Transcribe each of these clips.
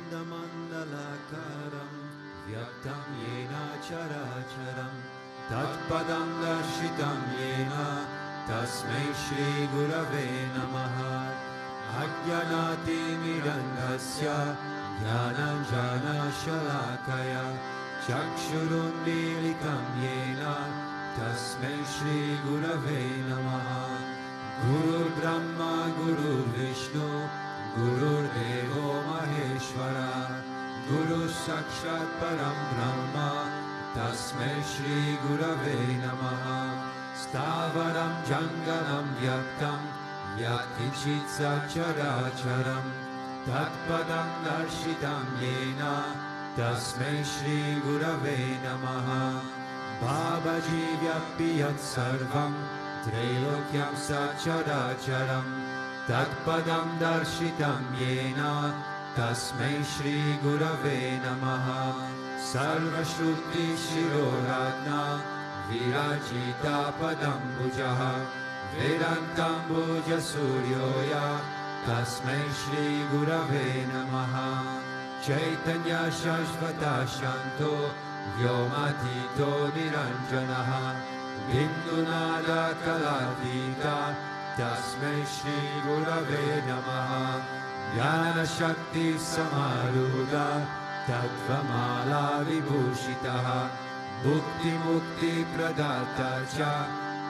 Akhyandamandalakaram Vyaktam Yena Characharam Tatpadam Darshitam Yena Tasmai Shri Gurave Namaha Ajnanati Mirandasya Jnananjana Shalakaya Chakshurunmilitam Yena Tasmai Shri Gurave Namaha Guru Brahma Guru Vishnu Guru Devo Maheshwara Guru Sakshat Param Brahma Tasmai Shri Gurave Namaha Stavaram Janganam Vyaktam Yakichit Sacharacharam Tatpadam Darshitam Yena Tasmai Shri Gurave Namaha Babaji Vyapiyat Sarvam Trilokyam Sacharacharam Tatpadam Darshitam Yena Tasmai Shri Gurave Namaha Sarva Shruti Shiroratna Virajita Padam Bujaha Vedantam Buja Suryoya Tasmai Shri Gurave Namaha Chaitanya Shashvata Shanto Vyomatito Niranjanaha Bindunada Kaladita Tasmai Shri Gurave Namaha Jnana Shakti Samaruda Tattvamala Vibhushitaha Bhukti Mukti Pradata Cha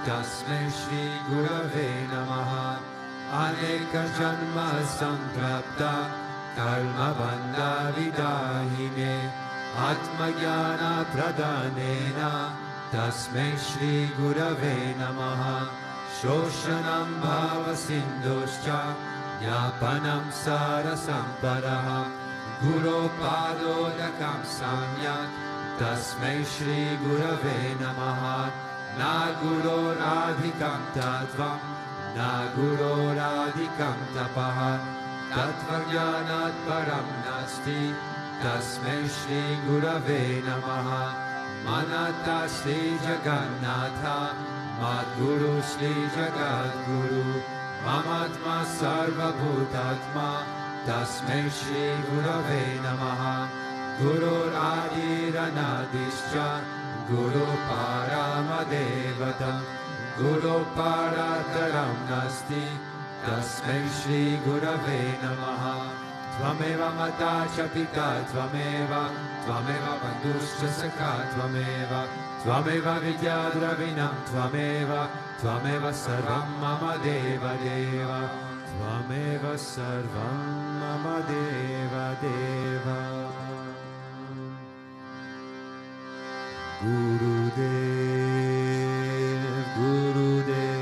Tasmai Shri Gurave Namaha Aneka Janma Samprapta Karma Bandha Vidahine Atma Jnana Pradhanena Tasmai Shri Gurave Namaha Shoshanam Bhava Sindhuscha Yapanam Sara Samparaha Guru Padodakam Samyak Tasmai Shri Gurave Namaha Na Guru Radhikam Tattvam Na Guru Radhikam Tapaha Tattvajnanat Param Nasti Tasmai Shri Gurave Namaha Manata Shri Jagannatha Madguru Shri Jagadguru Mamatma Sarva Bhutatma Tasmai Shri Gurave Namaha Guru Adiranadischa Guru Paramadevata Guru Parataram Nasti Tasmai Shri Gurave Namaha Tvameva Mata Chapita Tvameva Tvameva Bandhuscha Sakha Tvameva Tvameva Vidyadravinam Tvameva Tvameva Sarvam Mama Deva Deva Tvameva Sarvam Mama Deva Deva Gurudev Gurudev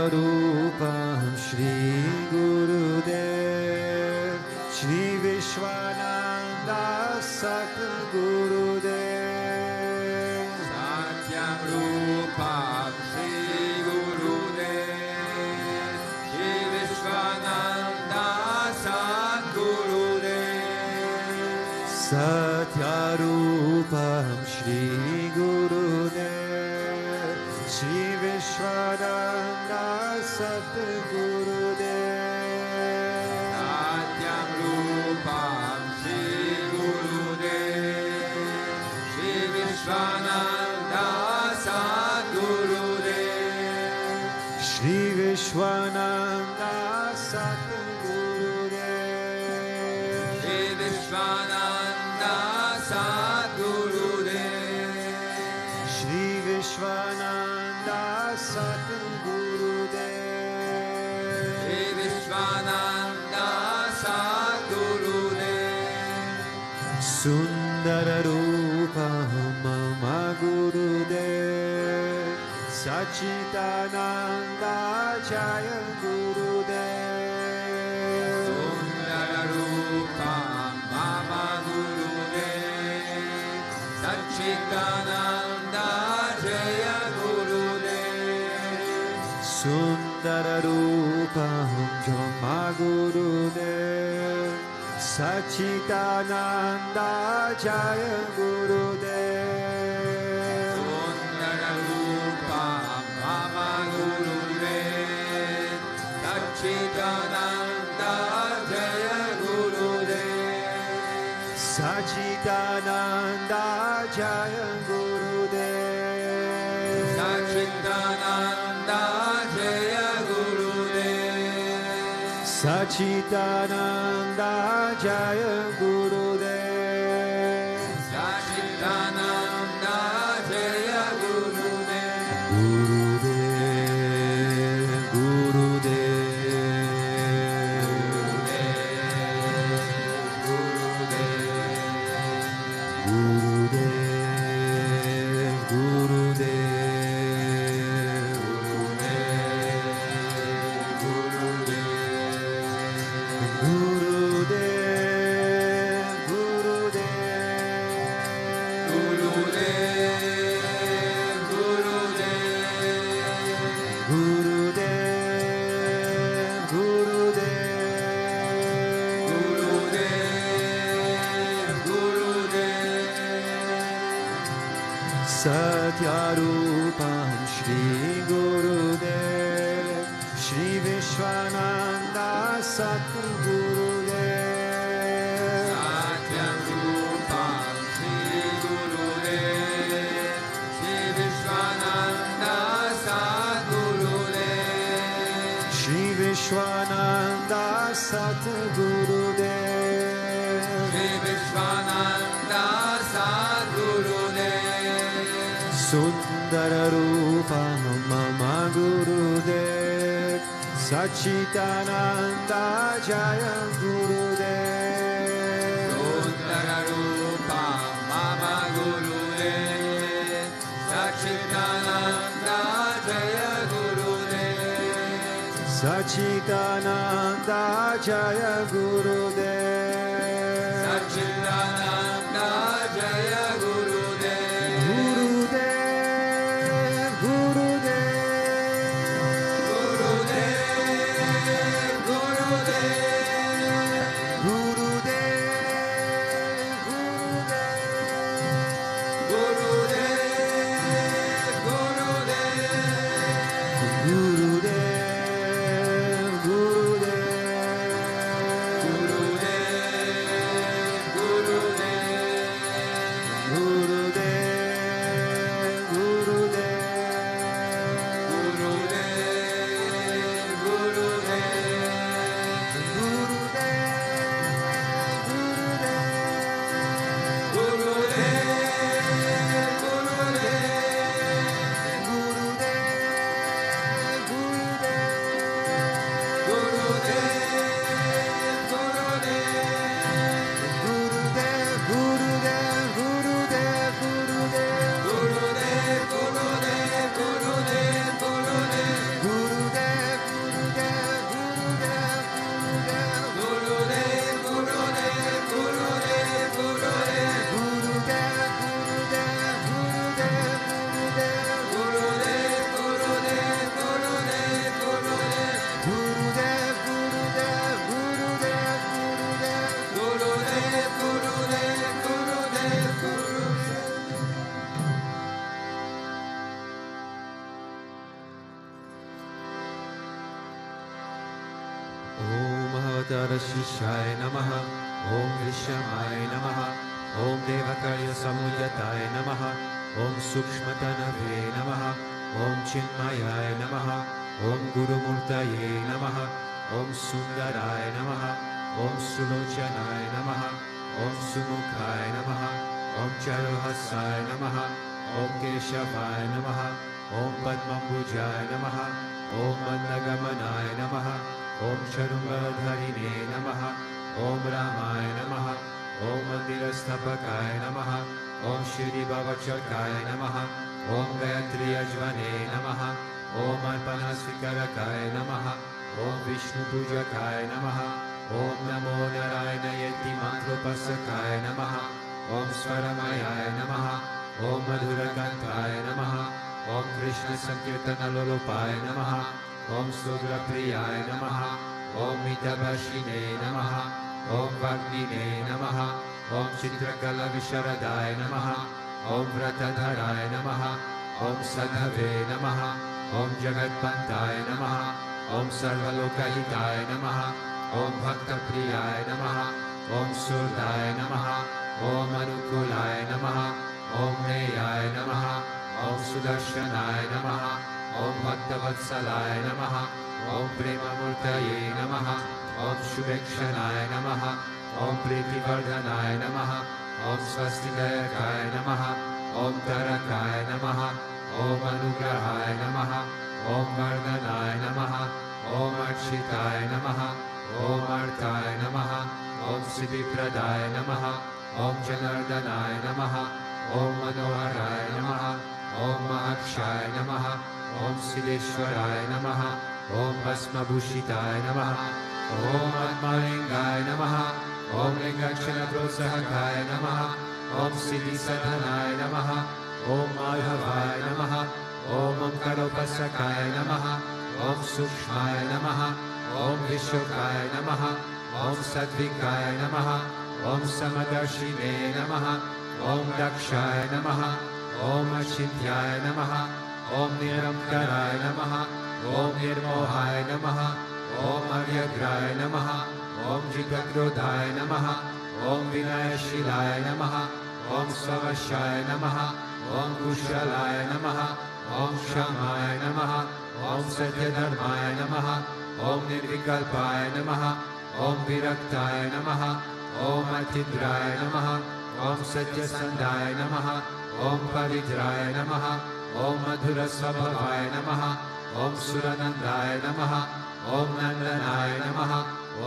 Satyarupam Shri Gurudev Shri Vishwananda Satgurudev Satyarupam Shri Gurudev Shri Vishwananda Satyarupam Shri Gurudev Shri Vishwananda Satgurudev Satyarupam Shri Gurudev Shri Vishwananda Satgurudev Shri Vishwananda Satgurudev Shri Vishwananda Satgurudev Shri Vishwananda Satgurudev Shri Vishwananda Satgurudev Sundara Rupa Mama Gurudev Sachitananda Jaya Gurudev Sundara Rupa Mama Gurudev Sachitananda Jaya Gurudev Sundara Rupa Mama Gurudev Sachitananda Jaya Gurudev Sundara Rupa Mama Gurudev Sachitananda Jaya Gurudev Sachitananda Jaya Gurudev Sachitananda Jaya Gurudev Sachitananda Jaya Gurudev Sachitananda Jaya Gurudev Gurudev Gurudev Satyarupam Shri Gurudev Shri Vishwananda Satgurudev Satyarupam Shri Gurudev Shri Vishwananda Satgurudev Shri Vishwananda Satgurudev Shri Vishwananda Satgurudev Sundara Rupa Mama Gurudev Sachitananda Jaya Gurudev Sundara Rupa Mama Gurudev Sachitananda Jaya Gurudev Sachitananda Jaya Gurudev Sachitananda Jaya Gurudev Guru Om Avatara Shishaya Namaha. Om Vishamaya Namaha. Om Devakaya Samudayataya Namaha. Om Sukshmatanave Namaha. Om Chinmayaya Namaha. Om Guru Murtaye Namaha. Om Sundaraya Namaha. Om Sulochanaya Namaha. Om Sumukhaya Namaha. Om Charuhasaya Namaha. Om Keshavaya Namaha. Om Padmambujaya Namaha. Om Mandagamanaya Namaha. Om Charungaladharine Namaha. Om Ramaya Namaha. Om Mandirasthapakaya Namaha. Om Shri Bhavachakaya Namaha. Om Gayatri Ajvane Namaha. Om Arpanasvikarakaya Namaha. Om Vishnu Pujakaya Namaha. Om Namo Narayana Yeti Mantropasakaya Namaha. Om Swaramayaya Namaha. Om Madhurakantaya Namaha. Om Krishna Sankirtana Lolopaya Namaha. Om Sudra Priyaya Namaha. Om Mitabashine Namaha. Om Vagnine Namaha. Om Chitrakala Visharadaya Namaha. Om Vratadharaya Namaha. Om Sadhave Namaha. Om Jagatpantaya Namaha. Om Sarvalokahitaya Namaha. Om Bhakta Priyaya Namaha. Om Surdaya Namaha. Om Anukulaya Namaha. Om Neyaya Namaha. Om Sudarshanaya Namaha. Om Bhaktavatsalaaya Namaha. Om Premamurtaye Namaha. Om Shuvekshanaya Namaha. Om Pretivardhanaya Namaha. Om Swastidayakaya Namaha. Om Tarakaya Namaha. Om Anugrahaya Namaha. Om Vardhanaya Namaha. Om Architaya Namaha. Om Artaya Namaha. Om Siddhipradaya Namaha. Om Janardhanaya Namaha. Om Manoharaya Namaha. Om Mahakshaya Namaha. Om Siddheshwaraya Namaha. Om Bhasmabhushitaya Namaha. Om Atmalingaya Namaha. Om Lingakshana Prosahakaya Namaha. Om Siddhi Sadhanaya Namaha. Om Madhavaya Namaha. Om Amkaropasakaya Namaha. Om Sukshmaya Namaha. Om Vishokaya Namaha. Om Sadvikaya Namaha. Om Samadarshine Namaha. Om Dakshaya Namaha. Om Achintyaya Namaha. Om Niramkaraya Namaha. Om Nirmohaya Namaha. Om Aryagraya Namaha. Om Jigagrodhaya Namaha. Om Vinayashilaya Namaha. Om Savashaya Namaha. Om Kushalaya Namaha. Om Shamaya Namaha. Om Satyadharmaya Namaha. Om Nirvikalpaya Namaha. Om Viraktaya Namaha. Om Atidraya Namaha. Om Satyasandaya Namaha. Om Pavitraya Namaha. Om Madhurasvabhavaya Namaha. Om Suranandaya Namaha. Om Nandanaya Namaha.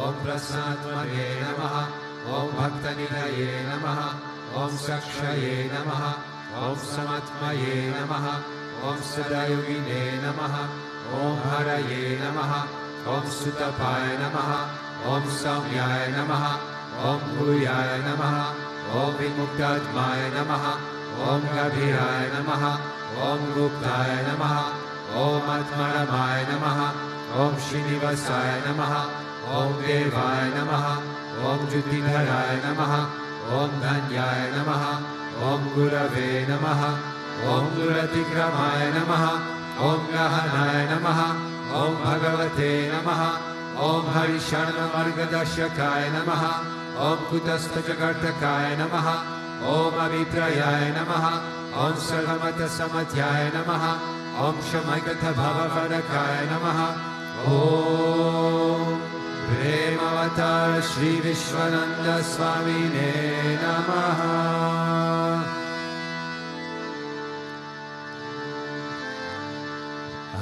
Om Prasannatmane Namaha. Om Bhaktanilaye Namaha. Om Sakshaye Namaha. Om Samatmaye Namaha. Om Sadayogine Namaha. Om Haraye Namaha. Om Sutapaya Namaha. Om Samyaya Namaha. Om Bhuyaya Namaha. Om Vimuktatmaya Namaha. Om Gabhiraya Namaha. Om Guptaya Namaha. Om Atmaramaya Namaha. Om Srinivasaya Namaha. Om Devaya Namaha. Om Jyotidharaya Namaha. Om Dhanyaya Namaha. Om Gurave Namaha. Om Duratikramaya Namaha. Om Gahanaya Namaha. Om Bhagavate Namaha. Om Harisharna Margadashakaya Namaha. Om Kutastajakartakaya Namaha. Om Aviprayaya Namaha. Om Sarvamata Samatyaya Namaha. Om Shamaikata Bhavaradakaya Namaha. Om Premavatar Sri Vishwananda Swamine Namaha.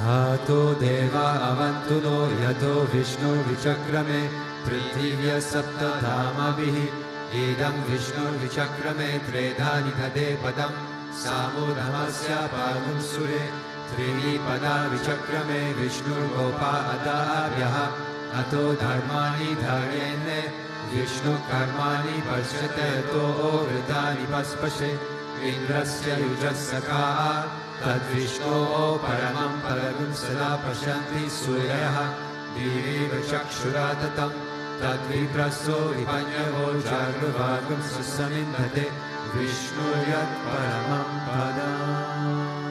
Ato Deva Avantuno Yato Vishnu Vichakrame Prithivya Saptadhamabhihi Idam Vishnu Vichakrame Tredhani Dhade Padam Samudhamasya Paragum Sure Trihi Pada Vichakrame Vishnu Gopa Adabhyaha Ato Dharmani Dharyene Vishnu Karmani Parshate To Vritani Paspashe Indrasya Yujasaka Tad Vishnu Paramam Paragum Sada Pashanti Suryaha Divi Vachakshuratatam Tad Vipraso Vipanyavo Jagruvagam Susamindhate Vishnu Yat Paramam Padam.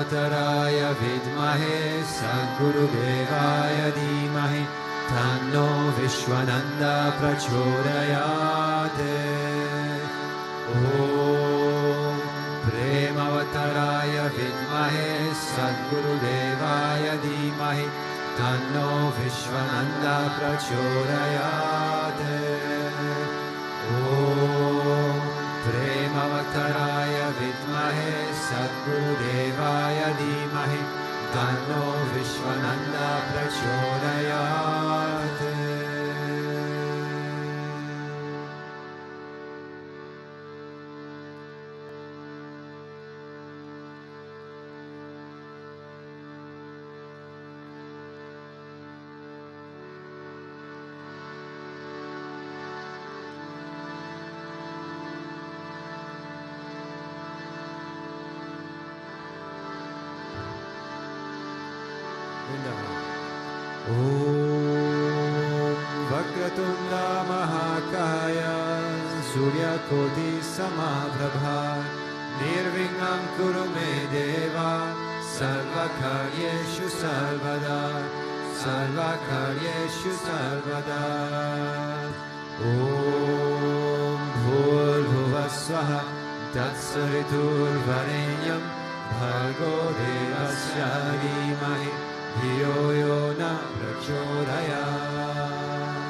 Premavattaraya Vidmahe Sadgurudevaya Dhimahi Tanno Vishwananda Prachodayate. Om Premavattaraya Vidmahe Sadgurudevaya Dhimahi Tanno Vishwananda Prachodayate. Om Premavattaraya Vidmahe Sadgurudevaya Dhimahi Tanno Vishwananda Prachodayate. Om Vakratunda Mahakaya Suryakoti Samaprabha Nirvingham Kuru Me Deva Sarvakaryeshu Sarvada Sarvakaryeshu Sarvada. Om Bhurvuvasvaha Tatsariturvarenyam Bhargo Devasya Dhimahi Dhiyo yo na prachodayat.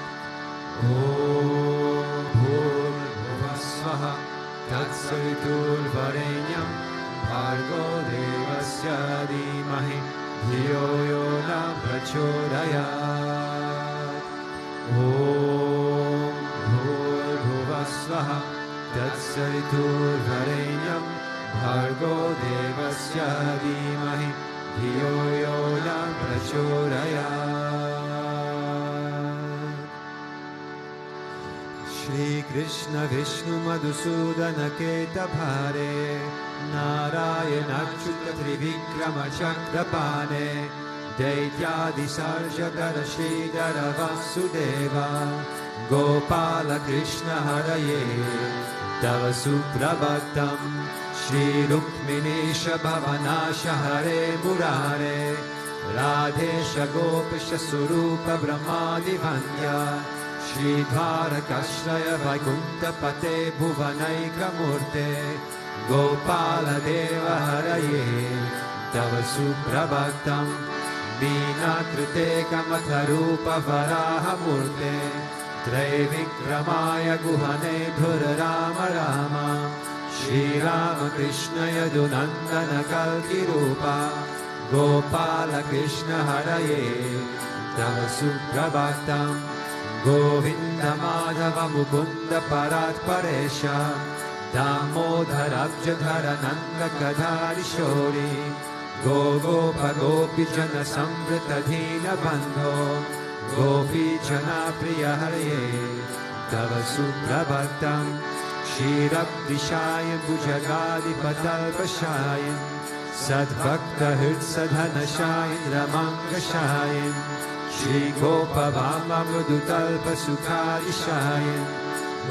Om Bhurvuvasvaha Tatsaviturvarenyam Bhargo Devasya Dhimahi Dhiyo yo na prachodayat. Om Bhurvuvasvaha Tatsaviturvarenyam Bhargo Devasya Dhimahi Dhiyo yo na prachodayat. Shri Krishna Vishnu Madhusudana Keta Bhare Narayana Achyuta Trivikrama Chakrapane Daityadi Sarjadara Sridhara Vasudeva Gopala Krishna Haraye Tava Suprabhatam Shri Rukminesha Bhavanasha Hare Murare Radhesha Gopisha Surupa Brahmadi Vanya Shri Dvarakashraya Vaikuntha Pate Bhuvanaika Murte Gopala Deva Haraye Tava Suprabhatam Vinakrite Kamatharupa Varaha Murte Traivikramaya Guhane Dhura Rama Rama Shri Rama Krishna Yadunandana Kalki Rupa Gopala Krishna Haraye Tava Suprabhatam Govinda Madhava Mukunda Parat Paresha Damodharabjadhara Nanda Kadhari Shori Gopa Gopi Jana Samvrita Dhina Bandho Gopi Jana Priya Haraye Tava Suprabhatam Shirabdishayam Bhujagadi Patalpashayam Sadbhakta Hirtsadhanashayam Ramangashayam Shri Gopa Vama Mrudutalpa Sukhadishayam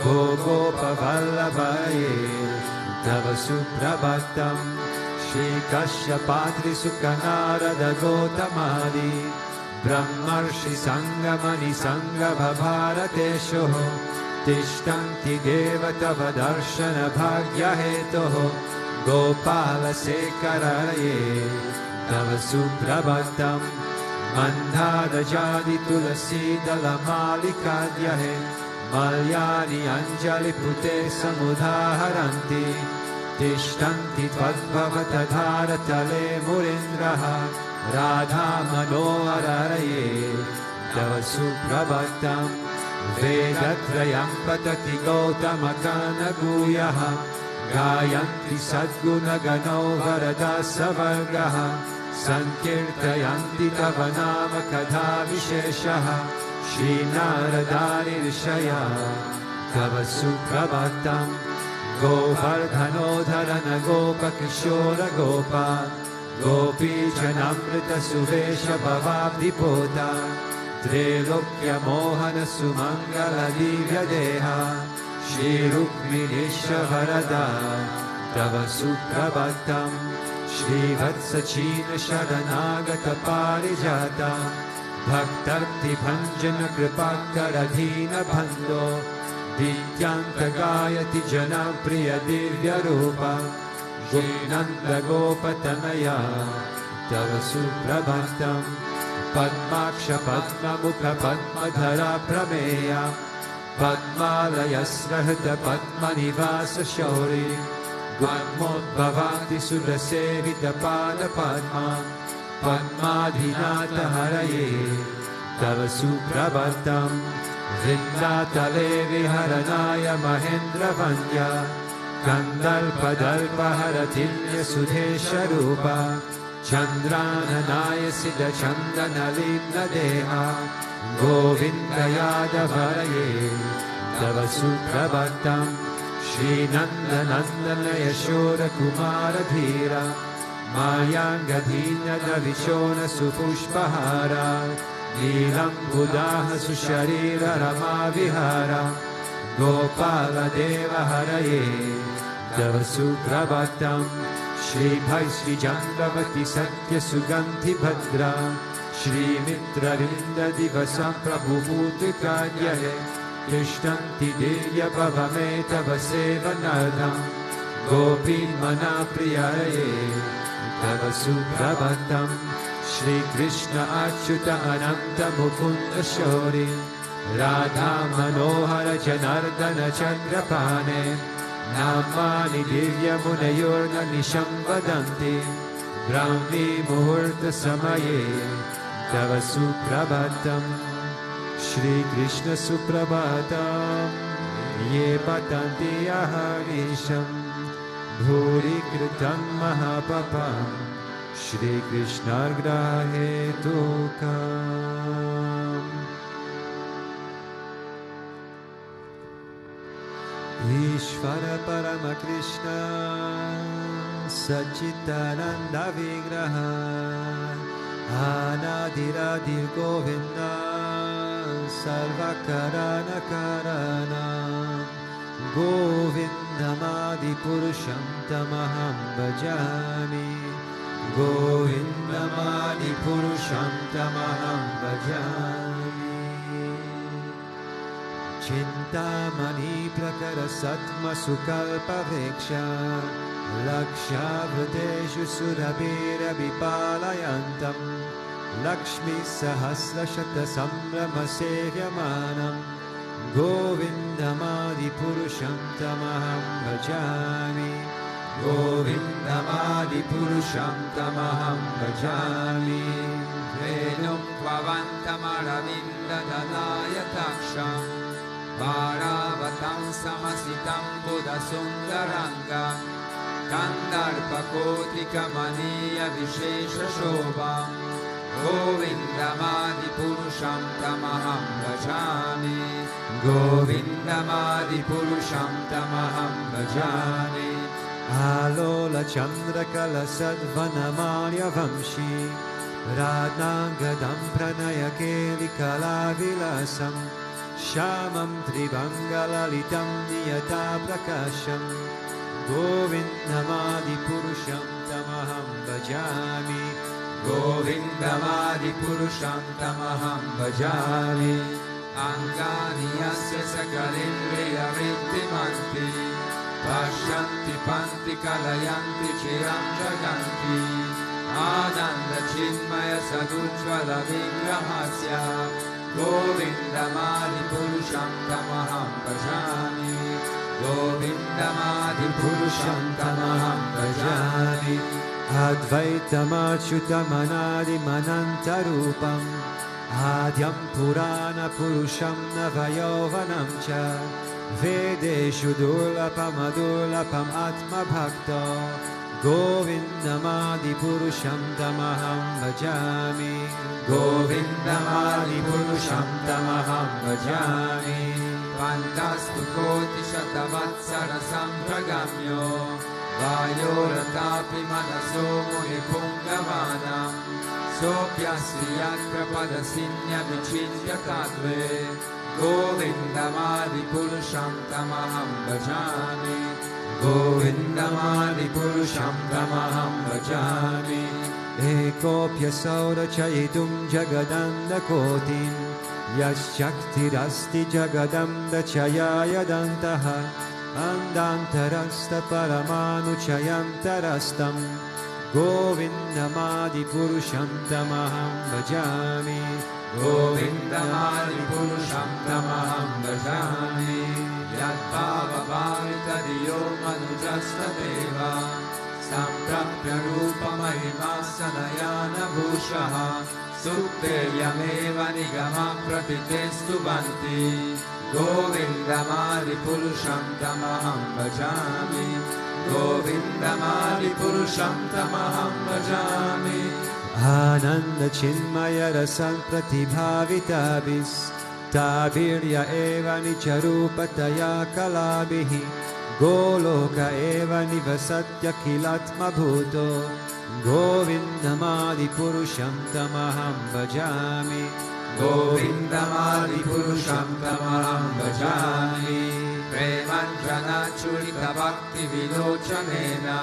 Gopa Vallabhaye Tava Suprabhatam Shri Kashyapatri Sukhanarada Gotamadi Brahmarshi Sangamani Sangha Bharatesho Tishtanti Devatava Darshana Bhagya Hetoho Gopala Sekaraye Tava Suprabhatam Mandhada Jadi Tulasi Dalamalikaadyahe Malyani Anjali Pute Samudhaharanti Tishtanti Tvadbhavatadhara Tale Murindraha Radha Manoharaye Tava Suprabhatam Vedatrayam patati Gautamagana Guyaha Gayanti Sadguna Gano Varada Savargaha Sankirtayanti Tavanama Kadha Visheshaha Shri Naradani Rishaya Tava Suprabhatam Govardhanodharana Gopa Kishora Gopa Gopi Janamrita Suvesha Bhavabdipota Trilokya Mohana Sumangala Divya Deha Shri Rukminisha Varada Tava Suprabhatam Shrivatsachina Sharanagata Parijata Bhaktarti Bhanjana Kripakaradhina Bhando Dityanta Gayati Jana Priya Divya Rupa Gopinanda Gopatanaya Tava Suprabhatam Padmaksha Padma Mukha Padmadhara Prameya Padmalaya Srahata Padma Nivasa Shauri Padmodbhavati Surasevita Pada Padma Padmadhinata Haraye Tava Suprabhatam Vrindatale Viharanaya Mahendra Vanya Kandalpadalpa Haratilya Sudesha Rupa Chandrananaya Siddha Chandana Limna Deha Govindayadavaraye Tava Suprabhatam Shri Nanda Nandana Yashoda Kumara Dhira Mayangadhina Davishona Supushpahara Nilam Buddha Susharira Rama Vihara Gopala Deva Haraye Tava Suprabhatam Shri Bhai Sri Jandavati Satya Suganti Bhadra Shri Mitra Rinda Divasam Prabhu Bhutikadyahe Krishtanti Divya Bhavame Tava Sevanadam Gopi Mana Priyaye Tava Suprabhatam Shri Krishna Achyuta Ananta Mukunda Shori Radha Manohara Janardana Chandrapane Namani Divya Munayurna Nisham Vadanti Brahmi Muhurta Samaye Tava Suprabhatam Shri Krishna Suprabhatam Ye Patanti Aharisham Bhuri Kritam Mahapapam Shri Krishna Grahe Tukam Ishvara Parama Krishna Sachitananda Vigraha Anadiradir Govinda Sarvakarana Karana Govindamadi Purusham Tamaham Bhajami Govindamadi Purusham Tamaham Bhajami Chintamani Prakara Satma Sukalpa Veksha Laksha Vradeshu Surabhira Vipalayantam Lakshmi Sahasra Shata Sambrama Sevyamanam Govindamadi Purusham Tamaham Bhajami Govindamadi Purusham Tamaham Bhajami Venum Pavantamaravinda Danaya Taksham Bharavatam Samasitam Buddha Sundaranga Kandarpakotika Maniya Vishesha Shobham Govindamadi Purusham Tamaham Bhajami Govindamadi Purusham Tamaham Bhajami Alola Chandrakala Sadvanamarya Vamshi Radnangadam Pranaya Keli Kala Vilasam Shamam Tribangalalitam Niyata Prakasham Govindamadi Purusham Tamaham Bhajami Govindamadi Purusham Tamaham Bhajami Angani Yasya Sakalindriya Rittimanti Pashyanti Panti Kalayanti Chiram Jaganti Ananda Chinmaya Sadujvala Vigrahasya Govindamadi Purusham Tamaham Bhajami Govindamadi Purusham Tamaham Bhajami Advaitamachutamanadim Anantarupam Adyam Purana Purusham Navayovanam Cha Vedeshu Durlapam Adurlapam Atma Bhakta Govindamadi Purusham Tamaham Bhajami Govindamadi Purusham Tamaham Bhajami Pandastu Koti Shatavatsara Sampragamyo Vayoratapi Manaso Munipungavanam Sopyasriyat Prapadasinya Vichitya Tatve Govindamadi Purusham Tamaham Bhajami Govindamadipurusham tamaham bhajami. Ekopyasau rachayitum jagadanda kotim Yasyaktirasti jagadam rachayaya dantaha Andantarasta paramanuchayantarastam Govindamadipurusham tamaham bhajami. Govindamadipurusham tamaham bhajami. Yadbhava-bhavitadiyo manujastadeva Samprapya rupa mahima sadayana bhushaha Sukte yameva nigama pratitestu banti Govindamadipurusham tamaham bhajami. Govindamadipurusham tamaham bhajami. Ananda chinmaya rasan pratibhavitabis Tabirya eva nicharupataya kalabihi Goloka eva nivasatya kilatma bhuto Govindamadipurusham tamaham bhajami. Govindamadipurusham tamaham bhajami. Premanjana churita bhakti vilochanena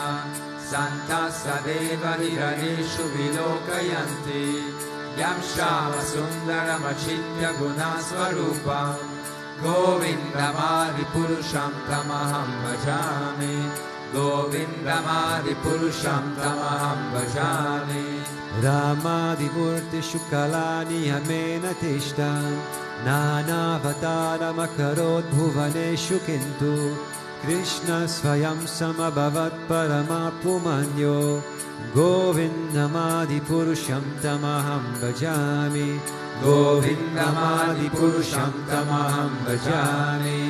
Santasadeva niraneshu vilokayanti Yam shama sundaram achitya gunasvarupam Govindamadipurusham tamaham bhajami. Govindamadipurusham tamaham bhajami. Ramadimurti shukalani yamena tishtan Nanavataram akarot bhuvaneshu kintu Krishna swayam samabhavat paramapumanyo Govindamadipurusham tamaham bhajami. Govindamadipurusham tamaham bhajami.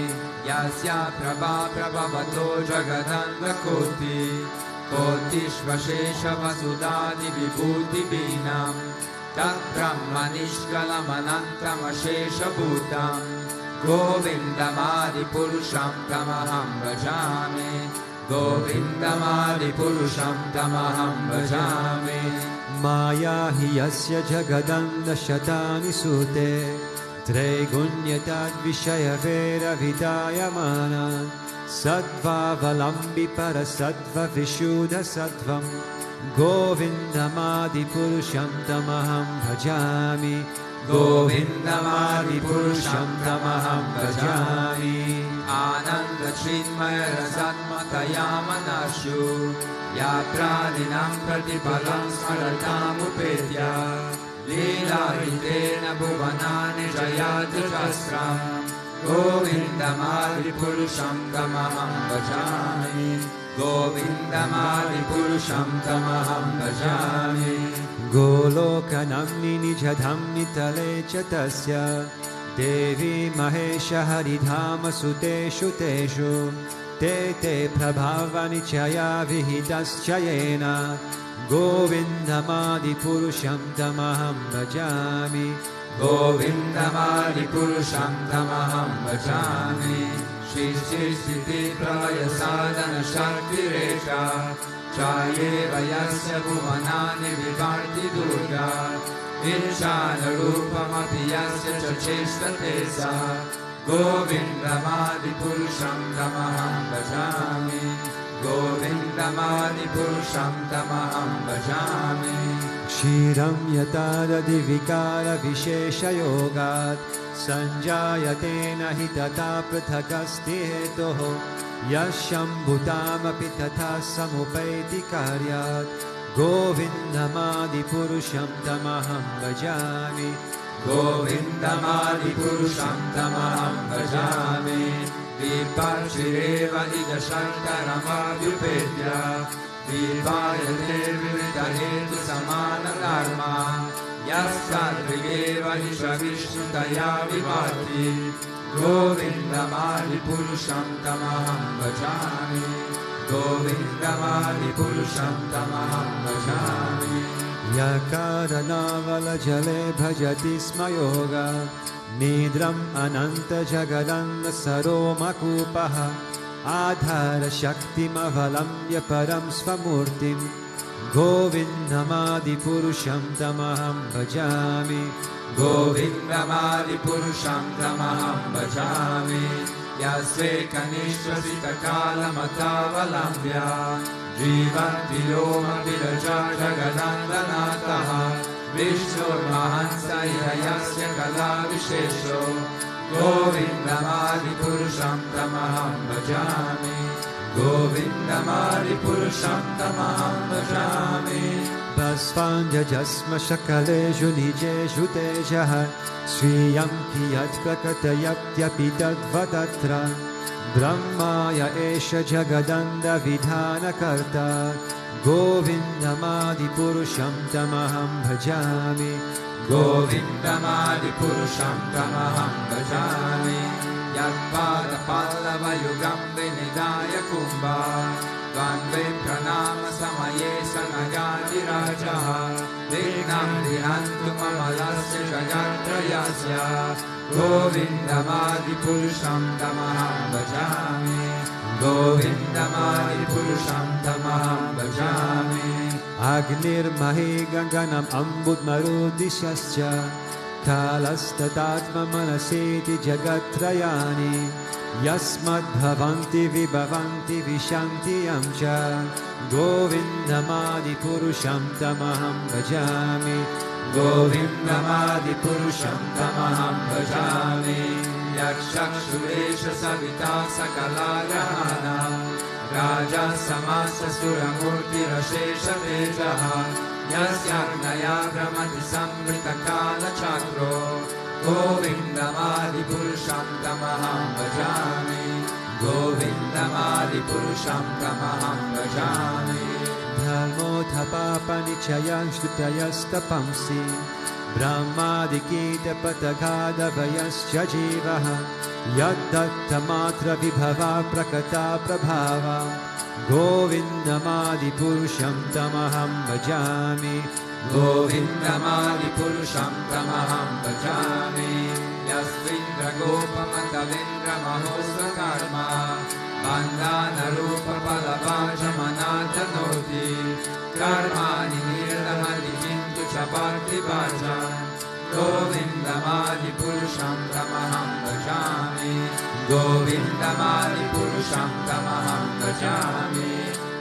Yasya prabha prabhavato jagadanda koti Kotishvashesha vasudadi vibhuti binam Tat brahmanishkalam anantam ashesha bhutam Govindamadipurusham tamaham bhajami. Govindamadipurusham tamaham bhajami. Maya hi yasya jagadanda shatani sute Tregunyatad vishaya vera vidayamana Sattva valambi para sattva vishuddha sattvam Govindamadipurusham tamaham bhajami. Govindamadipurusham tamaham bhajami. Ananda chinmaya rasatmataya manashu Yatradinam pratipalam smaratam upetya Lila hitena bhuvanani jayat jasram Govindamadipurusham tamaham bhajami. Govindamadipurusham tamaham bhajami. Golokanamni nijadhamni tale chatasya Devi mahesha haridhama suteshu teshu Te te prabhavani chaya vihidaschayena Govindamadipurusham tamaham bhajami. Govindamadipurusham tamaham bhajami. Shri Shri Sthiti Pralaya Sadhana Shakti Rekha Chayeva Yasya Bhuvanani Vivarti Durga Irshana Rupamapi Yasya Chacheshtate Sa Govindamadipurusham tamaham bhajami. Govindamadipurusham tamaham bhajami. Kshiram yatada divikara vishesha yogat Sanjayatena hitata prathakasti hetoho Yasham bhutamapi tatha samupaiti karyat Govindamadipurusham tamaham bhajami. Govindamadipurusham tamaham bhajami. Vipachireva idashantaramabhyupetya Vipayate vividahetu samana dharma Yasadrigeva nishavishnu-taya vivati Govindamadipurusham tamaham bhajami. Govindamadipurusham tamaham bhajami. Yakaranavala jale bhajati sma yoga Nidram ananta jagadanda saromakupaha Adhara shaktimavalam yaparam svamurtim Govindamadipurusham tamaham bhajami. Govindamadipurusham tamaham bhajami. Yasveka nishvasita kalamatavalambya Jivanti loma vilaja jagadandanataha Vishnur mahansa yasya kala vishesho Govindamadi purusham tamaham bhajami Govindamadi purusham tamaham bhajami Basvandya jasma shakaleju nijeshu tejaha Sriyam kiyat prakatayaptyapi tadvatatra Brahmaya esha jagadanda vidhana karta Govindamadi purusham tamaham bhajami Govindamadi purusham tamaham bhajami Yadpada pallava yugam vinidaya kumbha Vanve pranama samaye sanagadi rajaha Vignam dihantu mamalasya jagatrayasya Govindamadi purusham tamaham bhajami Govindamadi purusham tamaham bhajami Agnir mahi ganganam ambud marudishascha Kalastatatma manaseti jagatrayani Yasmad bhavanti vibhavanti vishanti amcha Govindamadi purusham tamaham bhajami Govindamadi purusham tamaham bhajami Yakshakshuresha savita sakalagrahana Raja samasa suramurti rashesha tejaha Yasyagnaya brahmati samrita kala chakro Govindamadi purusham tamaham bhajami Govindamadi purusham tamaham bhajami Dharmotha papa nichayan shlutayastapamsi Brahmadikita patagada vayascha jivaha Yaddatta matra vibhava prakata prabhava Govindamadi purusham tamaham bhajami Govindamadi purusham tamaham bhajami Yasvindra gopa matavindra mahosva karma Bandhana rupa palavaja manatanoti Karmani nirdamati kintu chapati vajan Govindamadi purusham tamaham bhajami Govindamadi purusham tamaham bhajami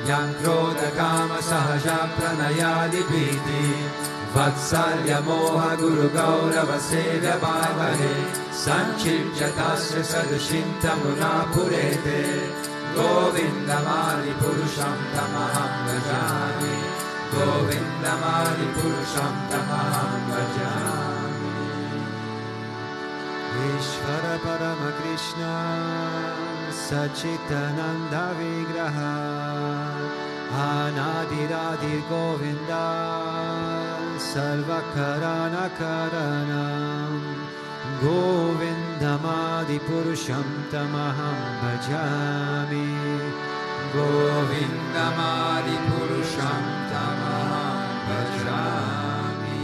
Yam krodha kama sahaja pranayadi bhiti Vatsalya moha guru gaurava sevya bhavahe Sanchipjatasya sadushinta muna purete Govindamadi purusham tamaham bhajami Govindamadi purusham tamaham bhajami Ishvara Parama Krishna Sachitananda Vigraha Anadiradir Govinda Sarvakarana Karanam Govindamadi Purusham Tamaham Bhajami Govindamadi purusham tamaham bhajami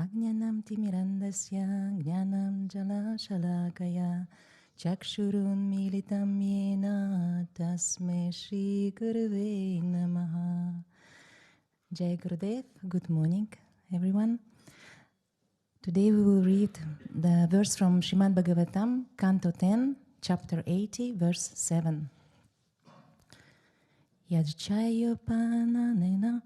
Ajnanam timirandasya jnanam jala shalakaya chakshurun militam yena tasme Shri Guruve namaha. Jai Gurudev, good morning everyone. Today we will read the verse from Srimad Bhagavatam, Canto 10, Chapter 80, verse 7. Yajchayopananena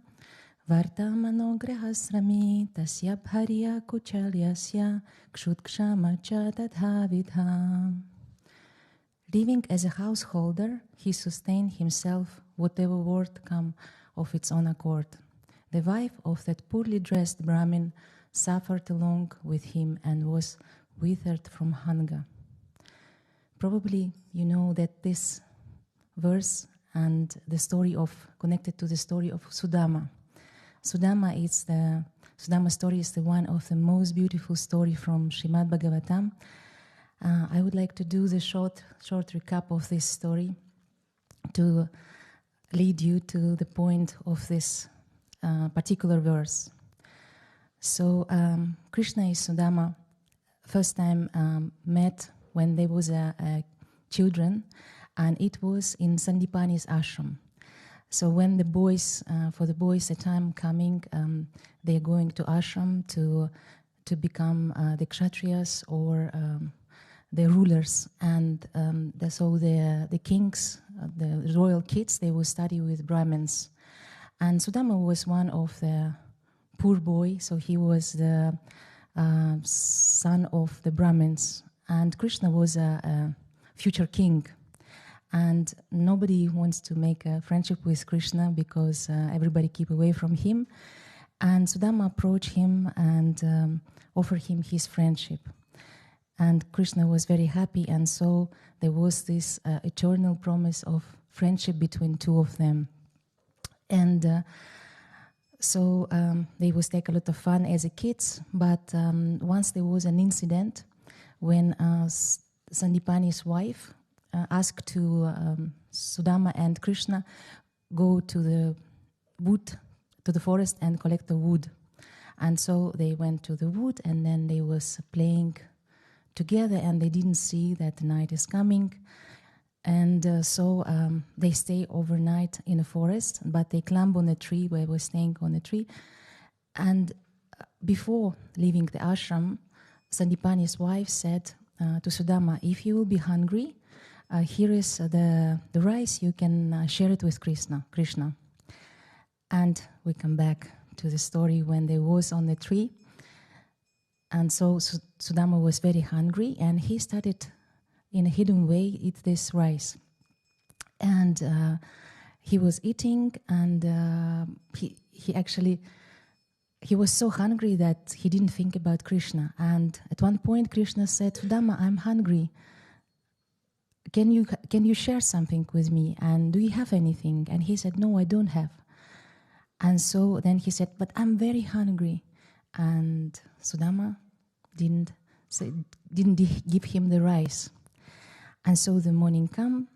Vartamanograhasrami tasya bharya kuchalyasya kshutkszama cha tadhavidham. Living as a householder, he sustained himself whatever word come of its own accord. The wife of that poorly dressed Brahmin suffered along with him and was withered from hunger. Probably you know that this verse and the story connected to the story of Sudama. Sudama story is the one of the most beautiful story from Srimad Bhagavatam, I would like to do the short recap of this story to lead you to the point of this particular verse. So Krishna and Sudama first time met when they was children, and it was in Sandipani's ashram. So when the boys, for the boys, the time coming, they are going to ashram to become the kshatriyas or the rulers, and so the kings, the royal kids, they will study with Brahmins. And Sudama was one of the poor boy, so he was the son of the Brahmins, and Krishna was a future king. And nobody wants to make a friendship with Krishna because everybody keep away from him. And Sudama approached him and offered him his friendship. And Krishna was very happy, and so there was this eternal promise of friendship between two of them. And so they would take a lot of fun as a kids, but once there was an incident when Sandipani's wife asked to Sudama and Krishna go to the wood, to the forest and collect the wood. And so they went to the wood, and then they was playing together, and they didn't see that the night is coming. And so they stay overnight in the forest, but they climb on a tree where they were staying on a tree. And before leaving the ashram, Sandipani's wife said to Sudama, if you will be hungry, here is the rice, you can share it with Krishna. And we come back to the story when they was on the tree. And so Sudama was very hungry, and he started in a hidden way eat this rice. And he was eating, and he was so hungry that he didn't think about Krishna. And at one point Krishna said, Sudama, I'm hungry. Can you share something with me? And do you have anything? And he said, no, I don't have. And so then he said, but I'm very hungry. And Sudama didn't give him the rice. And so the morning come,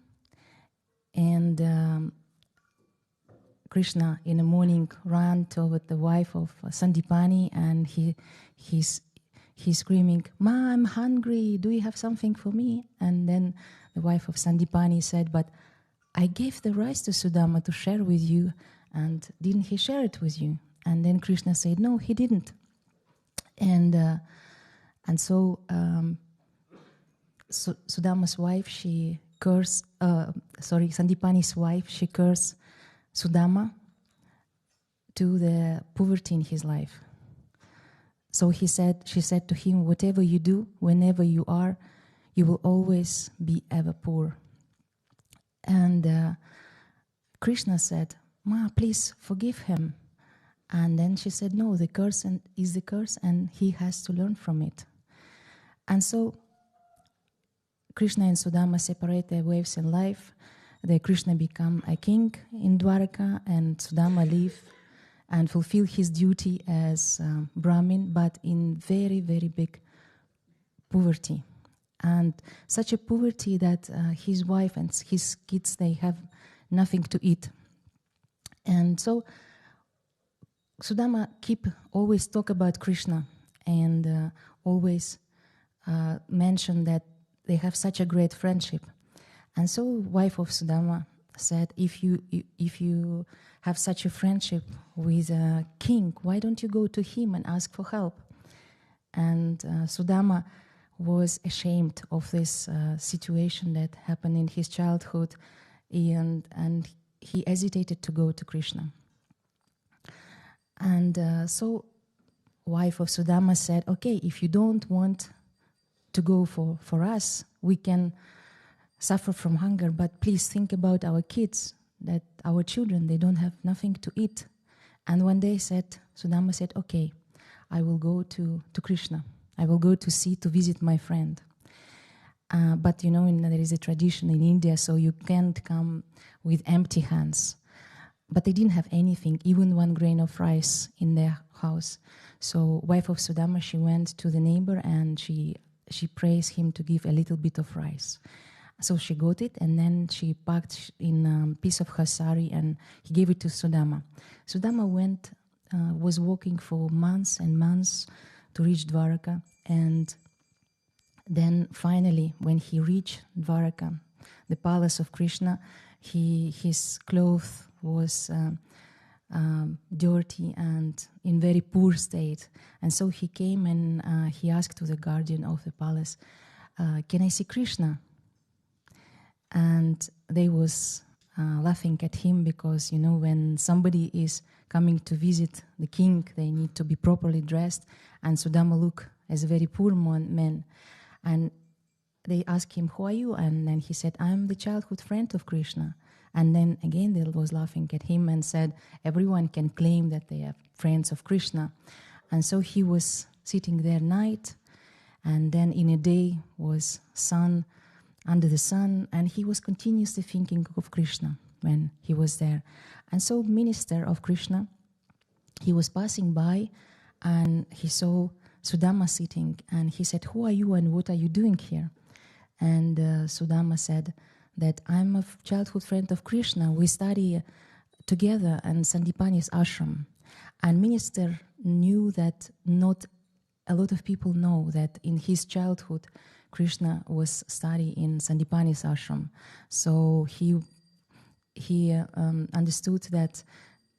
and Krishna in the morning ran toward the wife of Sandipani, and he's screaming, Ma, I'm hungry, do you have something for me? And then the wife of Sandipani said, but I gave the rice to Sudama to share with you, and didn't he share it with you? And then Krishna said, no, he didn't. And so Sudama's wife, Sandipani's wife, she cursed Sudama to the poverty in his life. So she said to him, whatever you do, whenever you are, you will always be ever poor. And Krishna said, Ma, please forgive him. And then she said, no, the curse is the curse, and he has to learn from it. And so Krishna and Sudama separate their ways in life. The Krishna become a king in Dwarka, and Sudama live and fulfill his duty as Brahmin, but in very, very big poverty. And such a poverty that his wife and his kids, they have nothing to eat. And so Sudama always talk about Krishna, and always mention that they have such a great friendship. And so wife of Sudama said, if you have such a friendship with a king, why don't you go to him and ask for help? And Sudama was ashamed of this situation that happened in his childhood, and he hesitated to go to Krishna. And so wife of Sudama said, okay, if you don't want to go for us, we can suffer from hunger, but please think about our kids, that our children, they don't have nothing to eat. And one day Sudama said, okay, I will go to Krishna. I will go to visit my friend. But there is a tradition in India, so you can't come with empty hands. But they didn't have anything, even 1 grain of rice in their house. So wife of Sudama, she went to the neighbor and she she prays him to give a little bit of rice. So she got it, and then she packed in a piece of her sari, and he gave it to Sudama. Sudama was walking for months and months to reach Dwaraka, and then finally, when he reached Dwaraka, the palace of Krishna, his clothes was dirty and in very poor state. And so he came and he asked to the guardian of the palace, "Can I see Krishna?" And they was laughing at him because, when somebody is coming to visit the king, they need to be properly dressed. And Sudama looked as a very poor man. And they asked him, "Who are you?" And then he said, "I'm the childhood friend of Krishna." And then again they was laughing at him and said, everyone can claim that they are friends of Krishna. And so he was sitting there night, and then in a day was sun, under the sun, and he was continuously thinking of Krishna when he was there. And so minister of Krishna, he was passing by and he saw Sudama sitting, and he said, "Who are you and what are you doing here?" And Sudama said that I'm a childhood friend of Krishna. We study together in Sandipani's ashram. And minister knew that not a lot of people know that in his childhood, Krishna was studying in Sandipani's ashram. So he understood that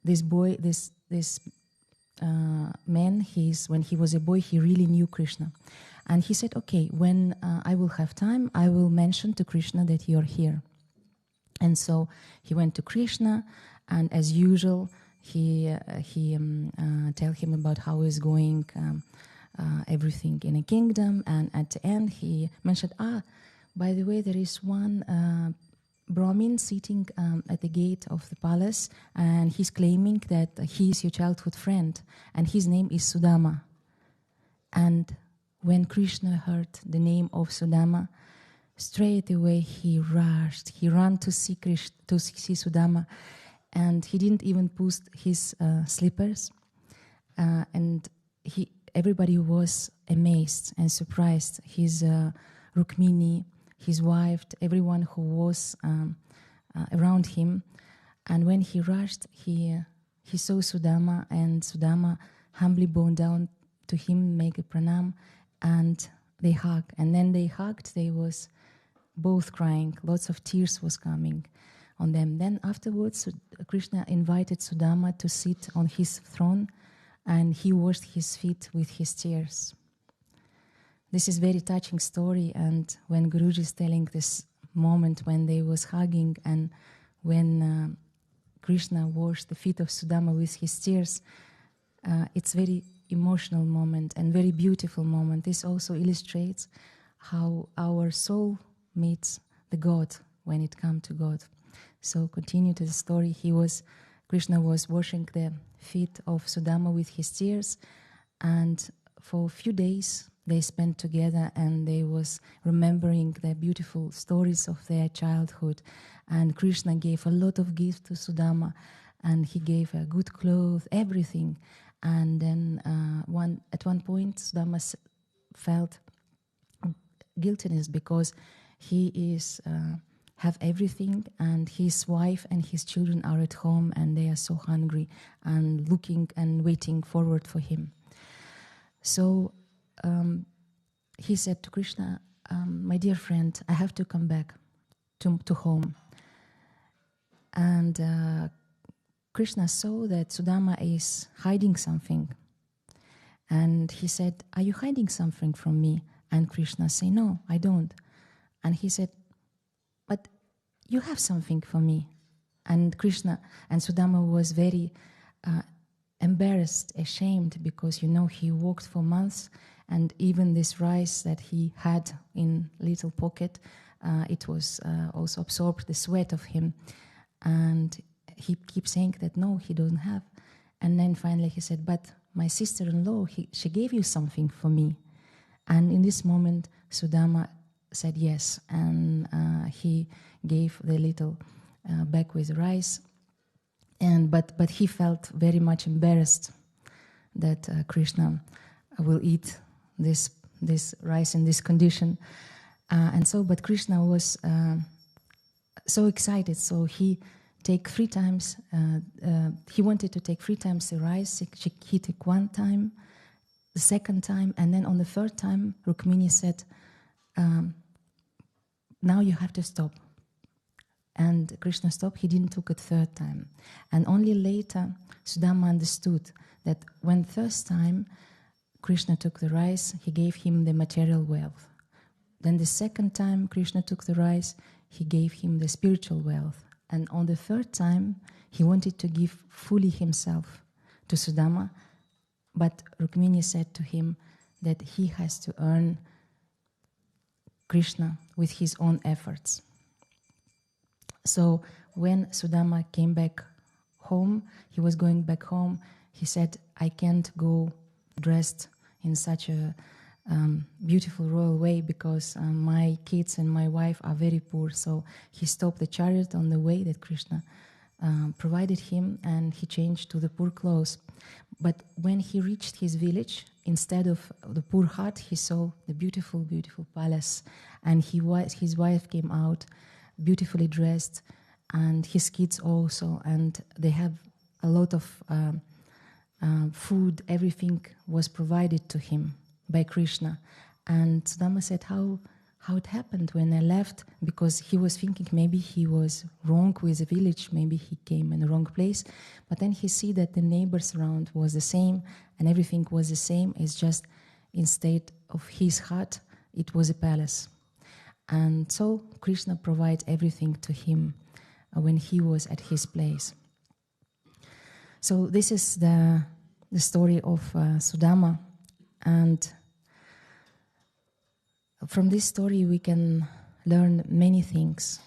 this boy, this man, when he was a boy, he really knew Krishna. And he said, "Okay, when I will have time, I will mention to Krishna that you are here." And so he went to Krishna, and as usual, he tell him about how is going everything in a kingdom. And at the end, he mentioned, by the way, there is one Brahmin sitting at the gate of the palace, and he's claiming that he is your childhood friend, and his name is Sudama. And when Krishna heard the name of Sudama, straight away he rushed. He ran to see Sudama, and he didn't even put his slippers. And everybody was amazed and surprised. His Rukmini, his wife, everyone who was around him. And when he rushed, he saw Sudama, and Sudama humbly bowed down to him, make a pranam, and they hugged. And then they hugged, they was both crying, lots of tears was coming on them. Then afterwards, Krishna invited Sudama to sit on his throne, and he washed his feet with his tears. This is very touching story, and when Guruji is telling this moment when they was hugging and when Krishna washed the feet of Sudama with his tears, it's very emotional moment and very beautiful moment. This also illustrates how our soul meets the God when it comes to God. So continue to the story. Krishna was washing the feet of Sudama with his tears, and for a few days they spent together, and they was remembering the beautiful stories of their childhood. And Krishna gave a lot of gifts to Sudama, and he gave a good clothes, everything. And then at one point Sudama felt guiltiness because he is have everything, and his wife and his children are at home, and they are so hungry and looking and waiting forward for him. So he said to Krishna, "My dear friend, I have to come back to home." And Krishna saw that Sudama is hiding something, and he said, "Are you hiding something from me?" And Krishna said, "No, I don't." And he said, "But you have something for me." And Sudama was very embarrassed, ashamed, because he walked for months, and even this rice that he had in little pocket, it was also absorbed the sweat of him, and he keeps saying that no, he doesn't have. And then finally he said, "But my sister-in-law, she gave you something for me." And in this moment, Sudama said yes, and he gave the little bag with rice. But he felt very much embarrassed that Krishna will eat this this rice in this condition. But Krishna was so excited, so he take 3 times. He wanted to take 3 times the rice. He took 1 time, the 2nd time, and then on the 3rd time, Rukmini said, "Now you have to stop." And Krishna stopped. He didn't took it 3rd time, and only later Sudama understood that when first time Krishna took the rice, he gave him the material wealth. Then the 2nd time Krishna took the rice, he gave him the spiritual wealth. And on the 3rd time, he wanted to give fully himself to Sudama, but Rukmini said to him that he has to earn Krishna with his own efforts. So when Sudama came back home, he was going back home, he said, "I can't go dressed in such a beautiful royal way because my kids and my wife are very poor." So he stopped the chariot on the way that Krishna provided him, and he changed to the poor clothes. But when he reached his village, instead of the poor hut, he saw the beautiful, beautiful palace, and his wife came out beautifully dressed, and his kids also, and they have a lot of food. Everything was provided to him by Krishna. And Sudama said, how it happened when I left, because he was thinking maybe he was wrong with the village, maybe he came in the wrong place. But then he see that the neighbors around was the same, and everything was the same. It's just instead of his hut, it was a palace. And so Krishna provides everything to him when he was at his place. So this is the story of Sudama, and from this story we can learn many things.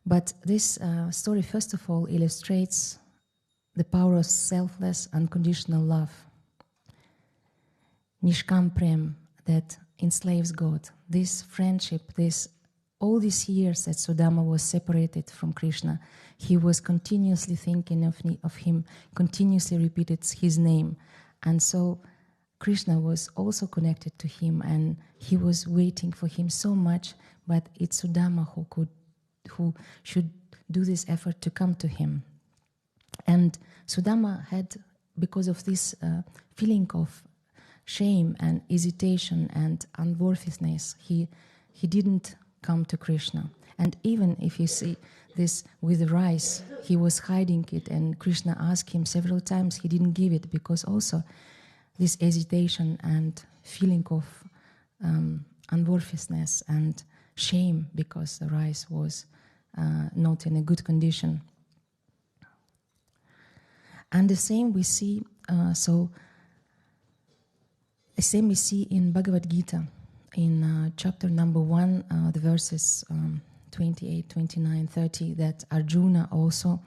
But this story, first of all, illustrates the power of selfless, unconditional love. Nishkam Prem, that enslaves God. This friendship, all these years that Sudama was separated from Krishna, he was continuously thinking of him, continuously repeated his name. And so Krishna was also connected to him, and he was waiting for him so much, but it's Sudama who should do this effort to come to him. And Sudama had, because of this feeling of shame and hesitation and unworthiness, he didn't come to Krishna. And even if you see this with the rice, he was hiding it, and Krishna asked him several times, he didn't give it, because also this hesitation and feeling of unworthiness and shame because the rice was not in a good condition. And the same we see, the same we see in Bhagavad Gita, in chapter number 1, the verses 28, 29, 30, that Arjuna also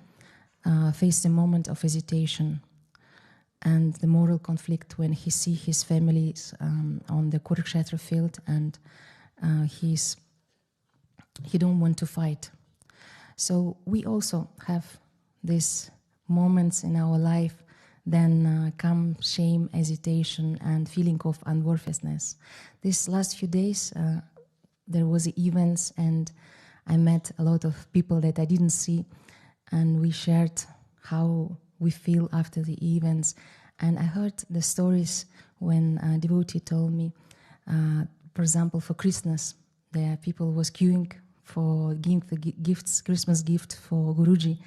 faced a moment of hesitation and the moral conflict when he see his families on the Kurukshetra field, and he don't want to fight. So we also have these moments in our life, then come shame, hesitation, and feeling of unworthiness. These last few days, there was events, and I met a lot of people that I didn't see, and we shared how we feel after the events. And I heard the stories when a devotee told me, for example, for Christmas, there people was queuing for giving the gifts, Christmas gift for Guruji,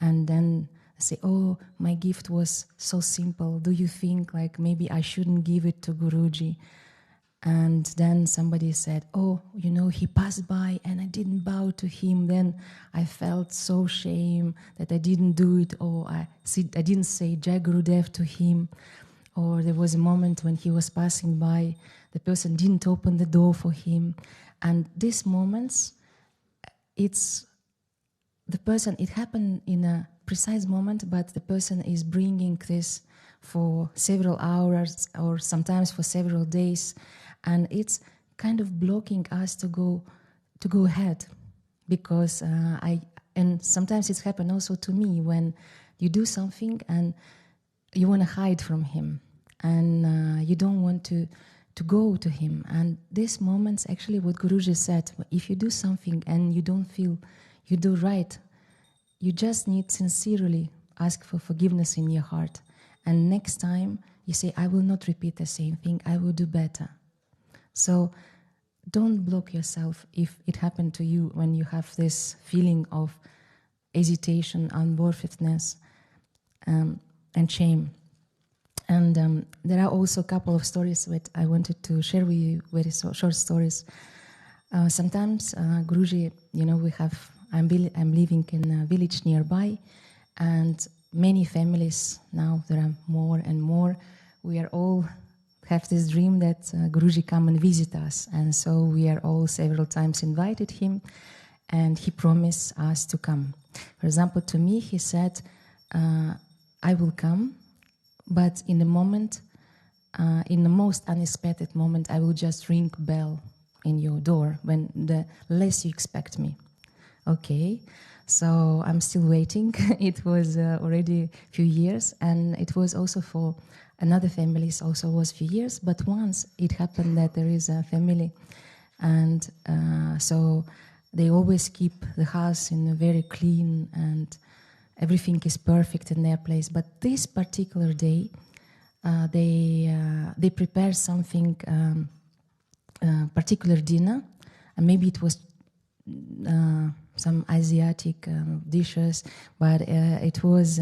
and then say, "Oh, my gift was so simple. Do you think like maybe I shouldn't give it to Guruji?" And then somebody said, "Oh, he passed by and I didn't bow to him. Then I felt so shame that I didn't do it. Or I didn't say Jai Gurudev to him. Or there was a moment when he was passing by, the person didn't open the door for him." And these moments, it happened in a precise moment, but the person is bringing this for several hours or sometimes for several days. And it's kind of blocking us to go ahead, because and sometimes it's happened also to me when you do something and you want to hide from him, and you don't want to to go to him. And these moments, actually what Guruji said, if you do something and you don't feel you do right, you just need sincerely ask for forgiveness in your heart. And next time you say, I will not repeat the same thing, I will do better. So don't block yourself if it happened to you when you have this feeling of hesitation, unworthiness, and shame. And there are also a couple of stories that I wanted to share with you, very short stories. Sometimes Guruji, I'm living in a village nearby, and many families, now there are more and more, we are all have this dream that Guruji come and visit us. And so we are all several times invited him, and he promised us to come. For example, to me, he said, I will come, but in the moment, in the most unexpected moment, I will just ring bell in your door when the less you expect me. Okay, so I'm still waiting. It was already a few years, and it was also for another family, also was a few years, but once it happened that there is a family, and so they always keep the house in a very clean and everything is perfect in their place. But this particular day, they prepare something, particular dinner, and maybe it was some Asiatic dishes, but it was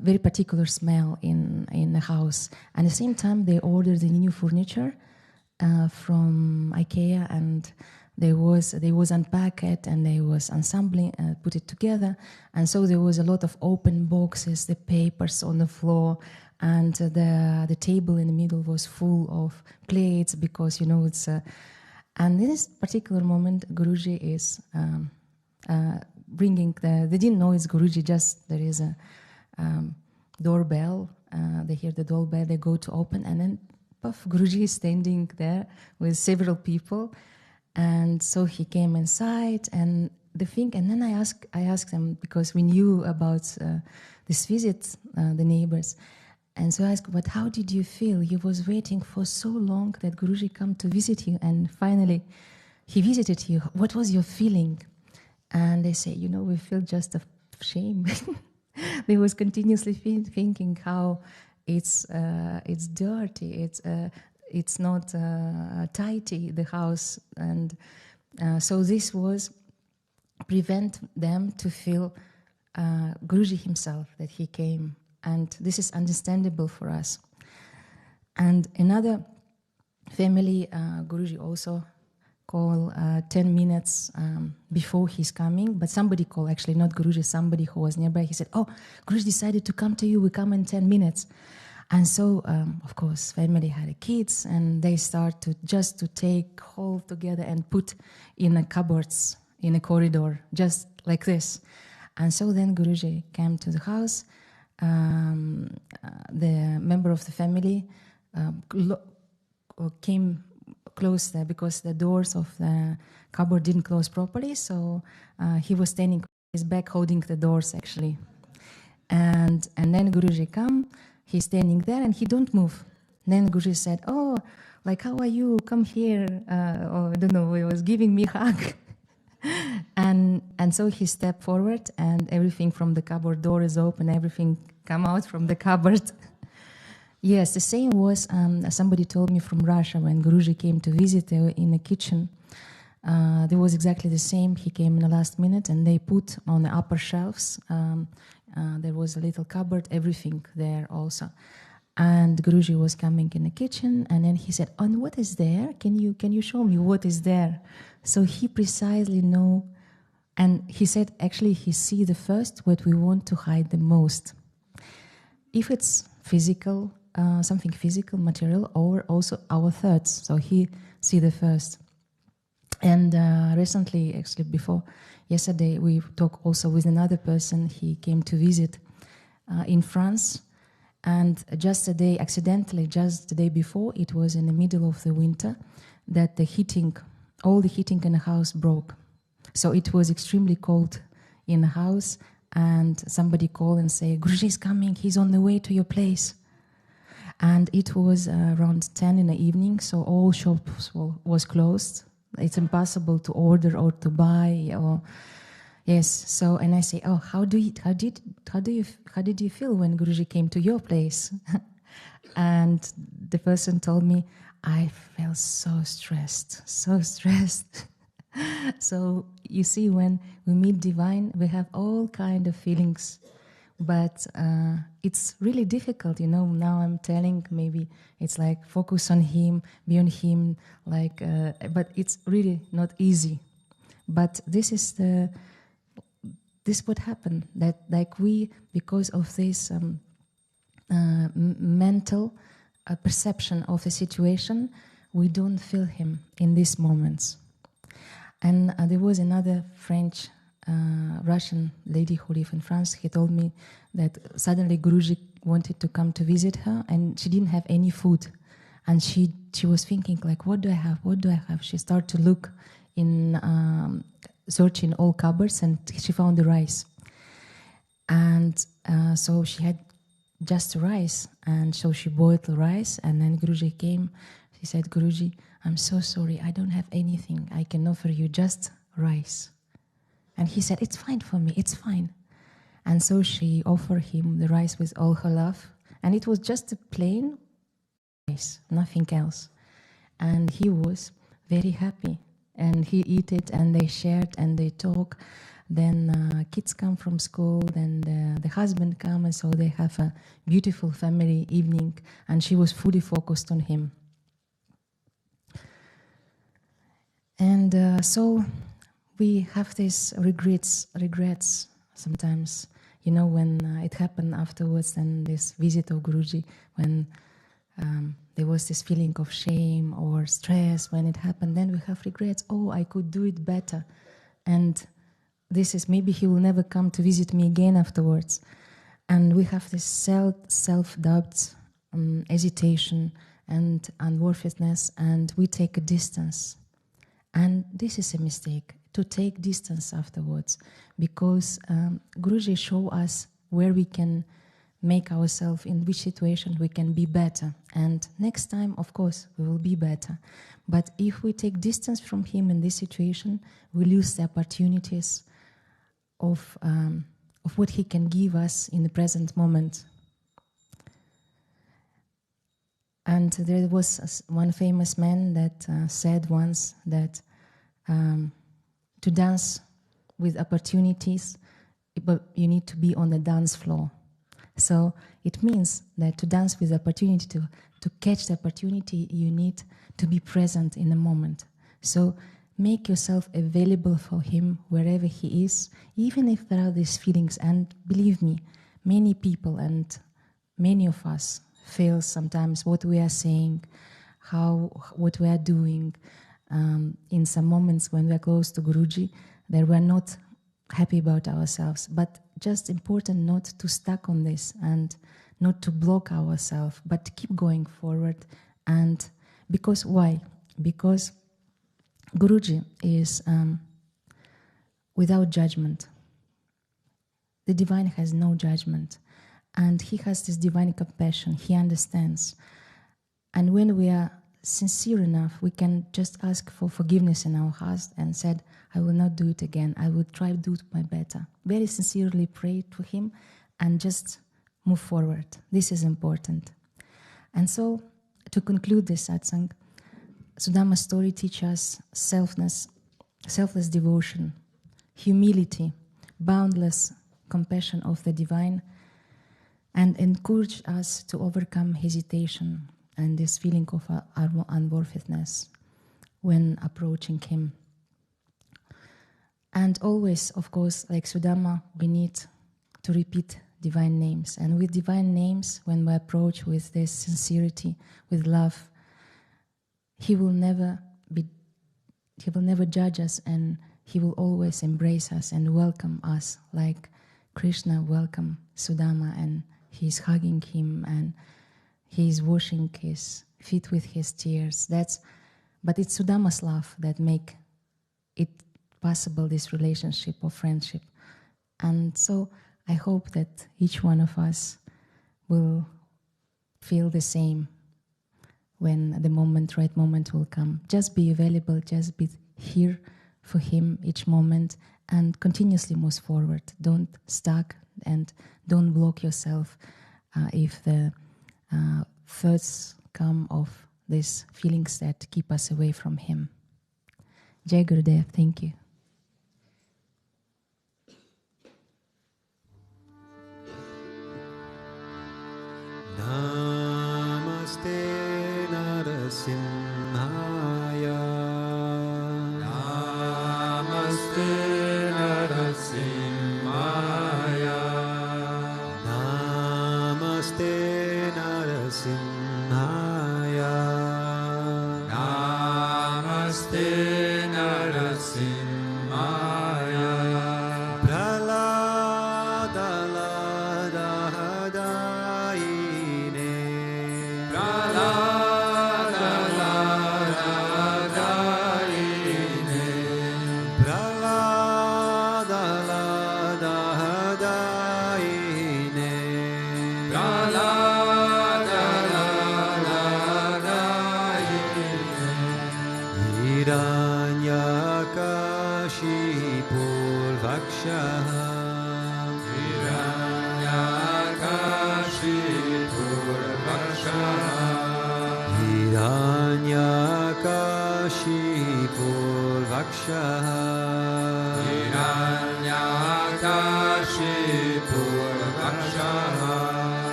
very particular smell in the house. And at the same time, they ordered the new furniture from IKEA, and they was unpack it, and they was ensembling, put it together. And so there was a lot of open boxes, the papers on the floor, and the table in the middle was full of plates, because it's. And in this particular moment, Guruji is bringing they didn't know it's Guruji. Just there is a doorbell. They hear the doorbell. They go to open, and then puff, Guruji is standing there with several people. And so he came inside, and then I asked them, because we knew about this visit, the neighbors, and so I asked, but how did you feel? You was waiting for so long that Guruji come to visit you, and finally he visited you. What was your feeling? And they say, we feel just a shame. They was continuously thinking how it's dirty, it's not tidy, the house, and so this was prevent them to feel Guruji himself, that he came, and this is understandable for us. And another family, Guruji also called 10 minutes before he's coming, but somebody called, actually not Guruji, somebody who was nearby. He said, Guruji decided to come to you, we come in 10 minutes. And so, of course, family had kids, and they start to take hold together and put in a cupboards in a corridor, just like this. And so then Guruji came to the house. The member of the family came close there because the doors of the cupboard didn't close properly. So he was standing with his back holding the doors, actually. And then Guruji come. He's standing there and he don't move. Then Guruji said, how are you? Come here. I don't know, he was giving me a hug. and so he stepped forward, and everything from the cupboard door is open, everything come out from the cupboard. Yes, the same was, somebody told me from Russia, when Guruji came to visit in the kitchen, there was exactly the same. He came in the last minute, and they put on the upper shelves, there was a little cupboard, everything there also. And Guruji was coming in the kitchen, and then he said, "And what is there? Can you show me what is there?" So he precisely know, and he said, actually, he see the first what we want to hide the most. If it's physical, something physical, material, or also our thoughts. So he see the first. And recently, actually yesterday, we talked also with another person. He came to visit in France. And just the day before, it was in the middle of the winter, that all the heating in the house broke. So it was extremely cold in the house, and somebody called and said, "Guruji is coming, he's on the way to your place." And it was around 10 in the evening, so all shops was closed. It's impossible to order or to buy. Or yes. So and I say, oh, how did you feel when Guruji came to your place? And the person told me, I felt so stressed. So you see, when we meet divine, we have all kind of feelings, but it's really difficult. Now I'm telling, maybe it's like focus on him, be on him, like, but it's really not easy. But this would happen, that like we, because of this mental perception of a situation, we don't feel him in these moments. And there was another French, Russian lady who lived in France. He told me that suddenly Guruji wanted to come to visit her, and she didn't have any food. And she was thinking, like, what do I have? What do I have? She started to look in, searching all cupboards, and she found the rice. And so she had just rice, and so she boiled the rice, and then Guruji came. She said, Guruji, I'm so sorry, I don't have anything. I can offer you just rice. And he said, it's fine for me, it's fine. And so she offered him the rice with all her love. And it was just a plain rice, nothing else. And he was very happy. And he ate it, and they shared, and they talk. Then kids come from school, then the husband comes, and so they have a beautiful family evening. And she was fully focused on him. And so we have these regrets sometimes, when it happened afterwards, and this visit of Guruji, when there was this feeling of shame or stress when it happened, then we have regrets. Oh, I could do it better. And this is, maybe he will never come to visit me again afterwards. And we have this self-doubt, hesitation, and unworthiness, and we take a distance. And this is a mistake, to take distance afterwards, because Guruji show us where we can make ourselves, in which situation we can be better. And next time, of course, we will be better. But if we take distance from him in this situation, we lose the opportunities of what he can give us in the present moment. And there was one famous man that said once that to dance with opportunities, you need to be on the dance floor. So it means that to dance with opportunity, to catch the opportunity, you need to be present in the moment. So make yourself available for him wherever he is, even if there are these feelings. And believe me, many people and many of us feel sometimes what we are saying, what we are doing. In some moments when we are close to Guruji, that we are not happy about ourselves. But just important not to stuck on this and not to block ourselves, but to keep going forward. And because why? Because Guruji is without judgment. The divine has no judgment. And he has this divine compassion. He understands. And when we are sincere enough, we can just ask for forgiveness in our hearts and said, I will not do it again. I will try to do my better. Very sincerely pray to him and just move forward. This is important. And so, to conclude this satsang, Sudama's story teaches us selfless devotion, humility, boundless compassion of the divine, and encourage us to overcome hesitation and this feeling of unworthiness when approaching him. And always, of course, like Sudama, we need to repeat divine names. And with divine names, when we approach with this sincerity, with love, he will never judge us, and he will always embrace us and welcome us, like Krishna welcomed Sudama, and he's hugging him and he's washing his feet with his tears. But it's Sudama's love that make it possible, this relationship of friendship. And so I hope that each one of us will feel the same when the right moment will come. Just be available, just be here for him each moment, and continuously move forward. Don't stuck and don't block yourself if the thoughts come of these feelings that keep us away from him. Jai Gurudev, thank you. Namaste Narasimhaya. Namaste Narasimhaya. Namaste Narasimhaya. Namaste Narasimhaya.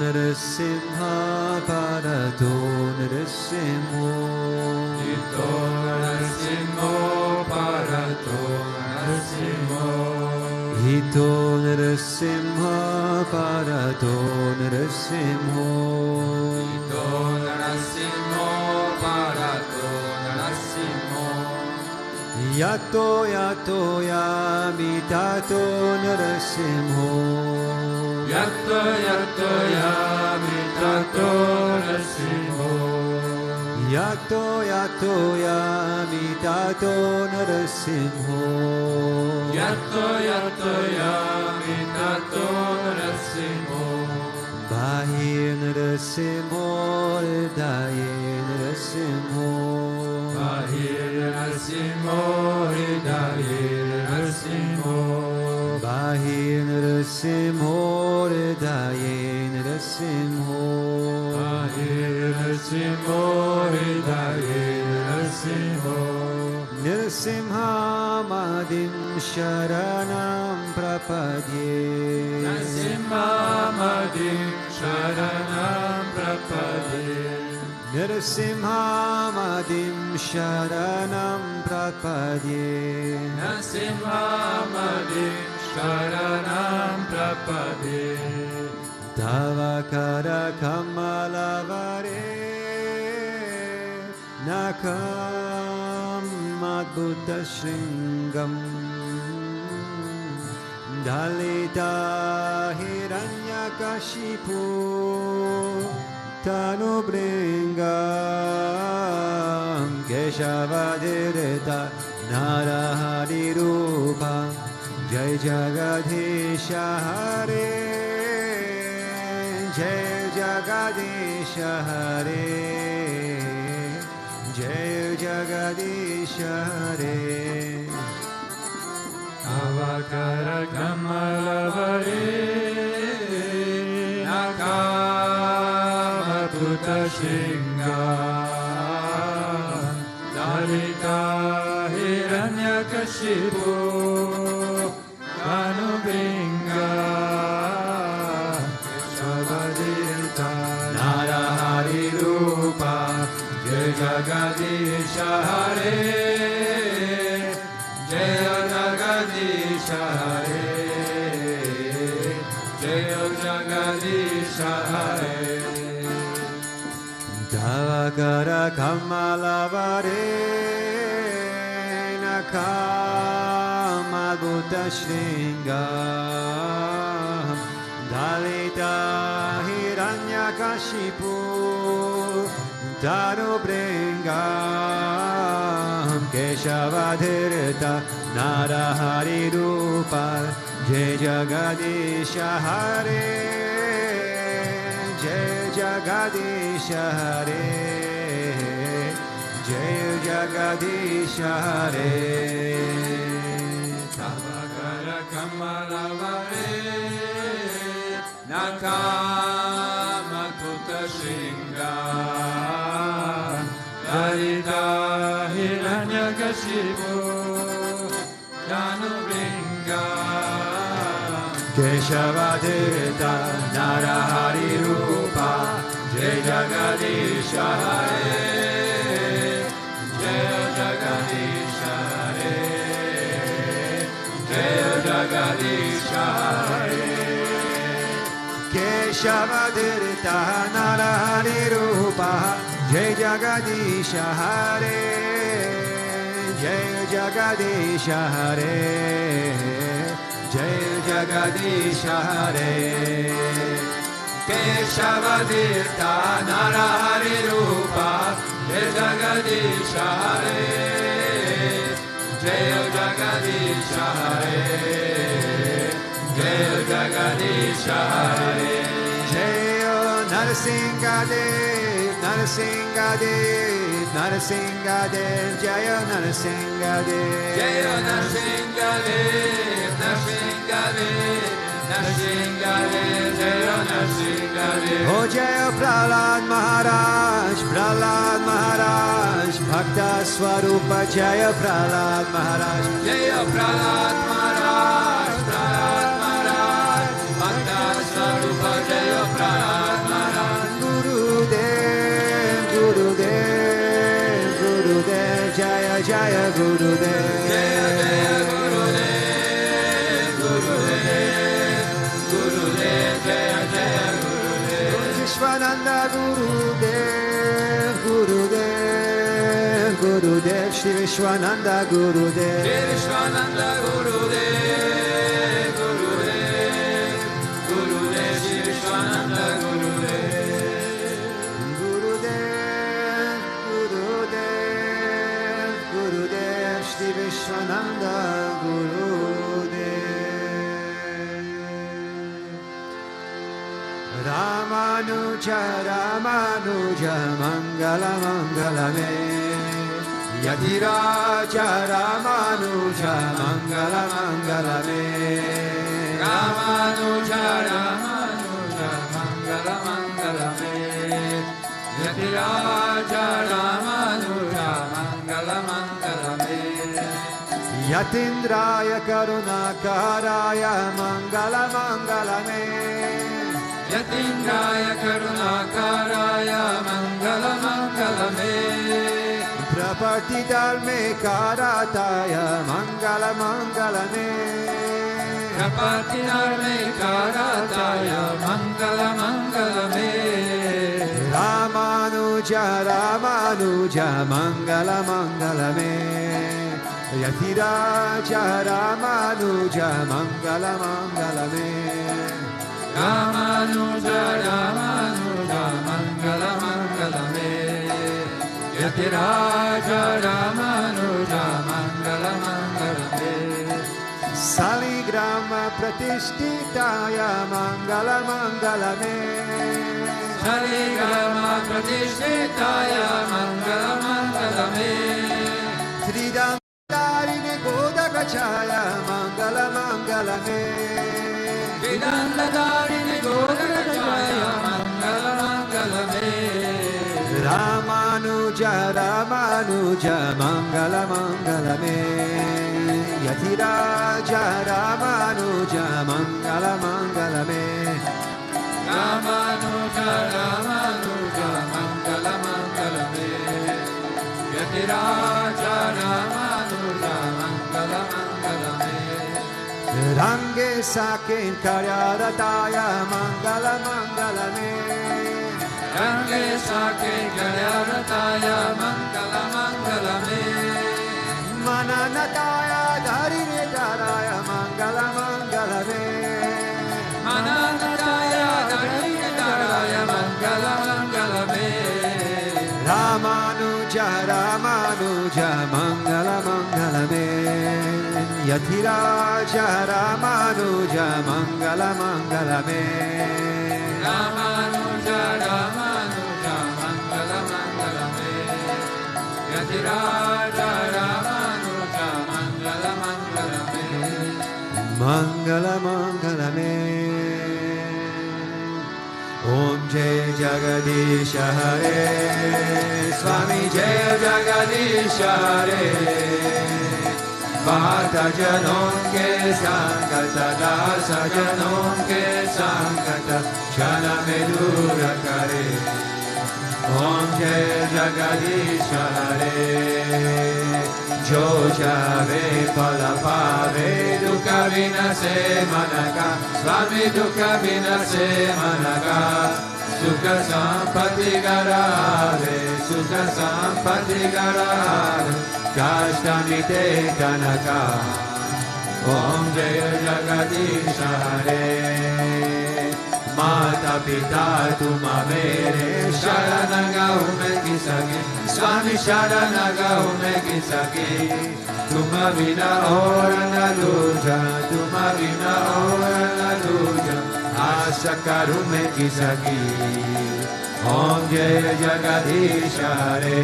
Narasimha Parato Narasimho. Ito Narasimho Parato Narasimho. Ito Narasimha Parato Narasimho. Ito Narasimho Parato Narasimho. Yato Yato Yamitato Narasimho. Yato Yato Yamitato Narasimho. Yato Yato Yamitato Narasimho. Yato Yato Yamitato Narasimho. Bahir Narasimho Hridaye Narasimho. Bahir Narasimho Hridaye Narasimho. Bahir Narasimho Hridaye Narasimho. Bahir Narasimho Hridaye Narasimho. Narasimha Madim Sharanam Prapadye. Narasimha Madim Sharanam Prapadye. Narasimha Madim Sharanam Prapadye. Narasimha Madim Sharanam Prapadye. Tavakara Kamalavare Nakam Adbhuta Shringam Dalita Hiranyakashipu Tanubringam Keshavadirita Narahari Rupa Jai Jagadisha Hare Jai Jagadisha Hare Jai Jagadisha Hare Avakara Kamalavare Nakamabhuta Shringa Dalita Hiranyakashipu Tanubringa Keshavadita Narahari Rupa Jai Jagadisha Hare Jai Jagadisha Hare Jai Jagadisha Hare Tavakara Kamalavare Kamalbhuta Shringam Dalita Hiranyakashipu Darubringam Keshavadhirta Narahari Rupa Jai Jagadisha Hare Jai Jagadisha Hare Jai Jagadisha Hare Tavagara Kamalavare Nakama Tuta Shringa Darita Hiranyakashipu Danubringa Keshavadhirta Narahari Rupa Jai Jagadisha Hare Jai Jagadisha Hare Jai Jagadisha Hare Keshavadhirta Narahari Rupa Jai Jagadisha Hare Jai Jagadisha Hare Jai Jagadisha Hare Keshavadhirta Narahari Rupa Jai Jagadisha Hare Jai Jagadisha Hare Jai Jagadisha Hare Jai Narasimhadev Narasimhadev Narasimhadev Jaya Narasimhadev Jaya Narasimhadev Narasimhadev Narasimhadev Jaya Narasimhadev Oh Jaya Prahlad Maharaj Prahlad Maharaj Bhakta Swarupa Jaya Prahlad Maharaj Jaya Prahlad Maharaj Prahlad Maharaj Bhakta Swarupa Jaya Prahlad Maharaj Gurudev Gurudev Gurudev Jaya Jaya Gurudev Jaya Jaya Gurudev Gurudev Gurudev Jaya Jaya Gurudev Vishwananda Gurudev Gurudev Gurudev Sri Vishwananda Gurudev Sri Vishwananda Gurudev Gurudev Gurudev Sri Vishwananda Gurudev Gurudev Gurudev Gurudev Sri Vishwananda Gurudev Ramanuja Ramanuja Mangala Mangala Me Yadiraja Ramanuja Mangala Mangala Me Ramanuja Ramanuja Mangala Mangala Me Yatiraja Ramanuja Mangala Mangala Me Yatindraya Karunakaraya Mangala Mangala Me Yatindraya Karunakaraya Mangala Mangala Me Prapati Dharme Karataya Mangala Mangala Me Prapati Dharme Karataya Mangala Mangala Me Ramanuja Ramanuja Mangala Mangala Me Yatiraja Ramanuja Mangala Mangala Me Ramanuja Ramanuja Mangala Mangala Me Yatiraja Ramanuja Mangala Mangala Me Saligrama Pratishtitaya Mangala Mangala Me Saligrama Pratishtitaya Mangala Mangala Me Tridandarine Godakachaya Mangala Mangala Me Vidandadarine Godakachaya Mangala Mangala Me Ramanuja Ramanuja Mangala Mangala Me Yatiraja Ramanuja Mangala Mangala Me Ramanuja Ramanuja Mangala Mangala Me Yatiraja Ramanuja Mangala Mangala Me Range Sakin Karyarataya Mangala Mangala Me Range Sake Karyarataya Mangala Mangala Me Mananataya Dharinidharaya Mangala Mangala Me Mananataya Dharinidharaya Mangala Mangala Me Ramanuja Ramanuja Mangala Mangala Me Yatiraja Ramanuja Mangala Mangala Me Ramanuja Ramanuja Mangala Mangala Me Yatiraja Ramanuja Mangala Mangala Me Mangala Mangala Me Om Jai Jagadisha Hare Swami Jai Jagadisha Hare Bhakta Janon Ke Sangata Dasa Janon Ke Sangata Jana Medura Kare Om Jai Jagadisha Hare Jo Jave Palapave Dukha Vinase Manaka Swami Dukha Vinase Manaka Sukha Sampati Garave Sukha Sampati Garave Kastamite Kanaka Om Jaya Jagadisha Hare Mata Pita Tuma Mere Sharanaga Ume Kisaki Swami Sharanaga Ume Kisaki Tuma Vina Orana Luja Tuma Vina Orana Luja Asakarume Kisaki Om Jaya Jagadisha Hare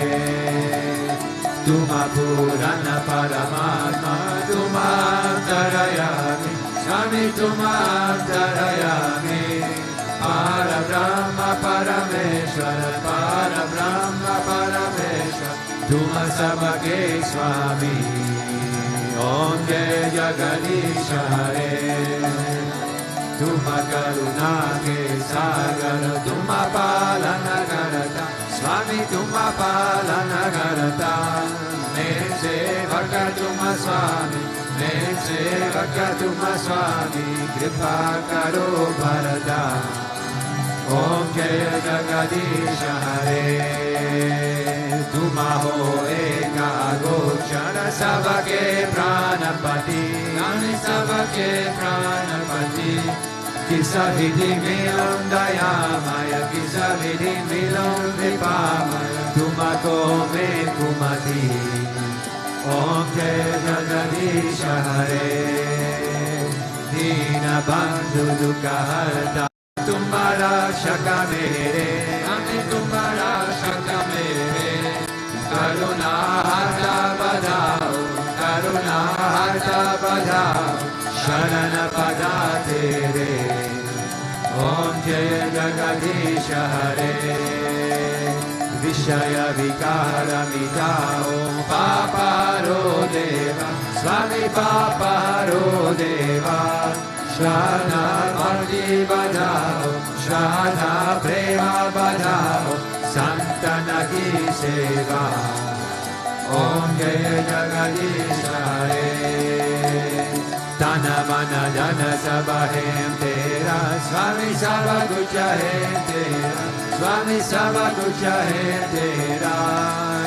Tuma Purana Paramatma Tuma Antarayami Swami Tuma Antarayami Para Brahma Parameshwara Para Brahma Parameshwara Tuma Sabake Swami Om Jai Jagadisha Hare Tuma Karuna Ke Sagar Tuma Palana Karata Swami Tuma Palana Karata Mere Sevaka Tuma Swami Mere Sevaka Tuma Swami Kripa Karo Bharata Om Jaya Jagadisha Hare Tuma Ho Eka Gochara Sabake Pranapati Nani Sabake Pranapati Kisa Vidhi Milon Dayamaya Kisa Vidhi Milon Vipamaya Tuma Kome Kumati Om Jaya Jagadisha Hare Dina Bandhu Dukha Harta Tumara Shaka Mere Ami Tumara Shaka Mere Karuna Harta Badao Karuna Harta Badao Sharana Pada Tere Om Jaya Jagadisha Hare Vishaya Vikara Mitao Paparo Deva Swami Paparo Deva Shraddha Bhakti Badao Shraddha Prema Badao Santana Ki Seva Om Jaya Jagadisha Hare Tana Mana Jana Sabha Hem Tera Swami Sabha Kucha Hem Tera Swami Sabha Kucha Hem Tera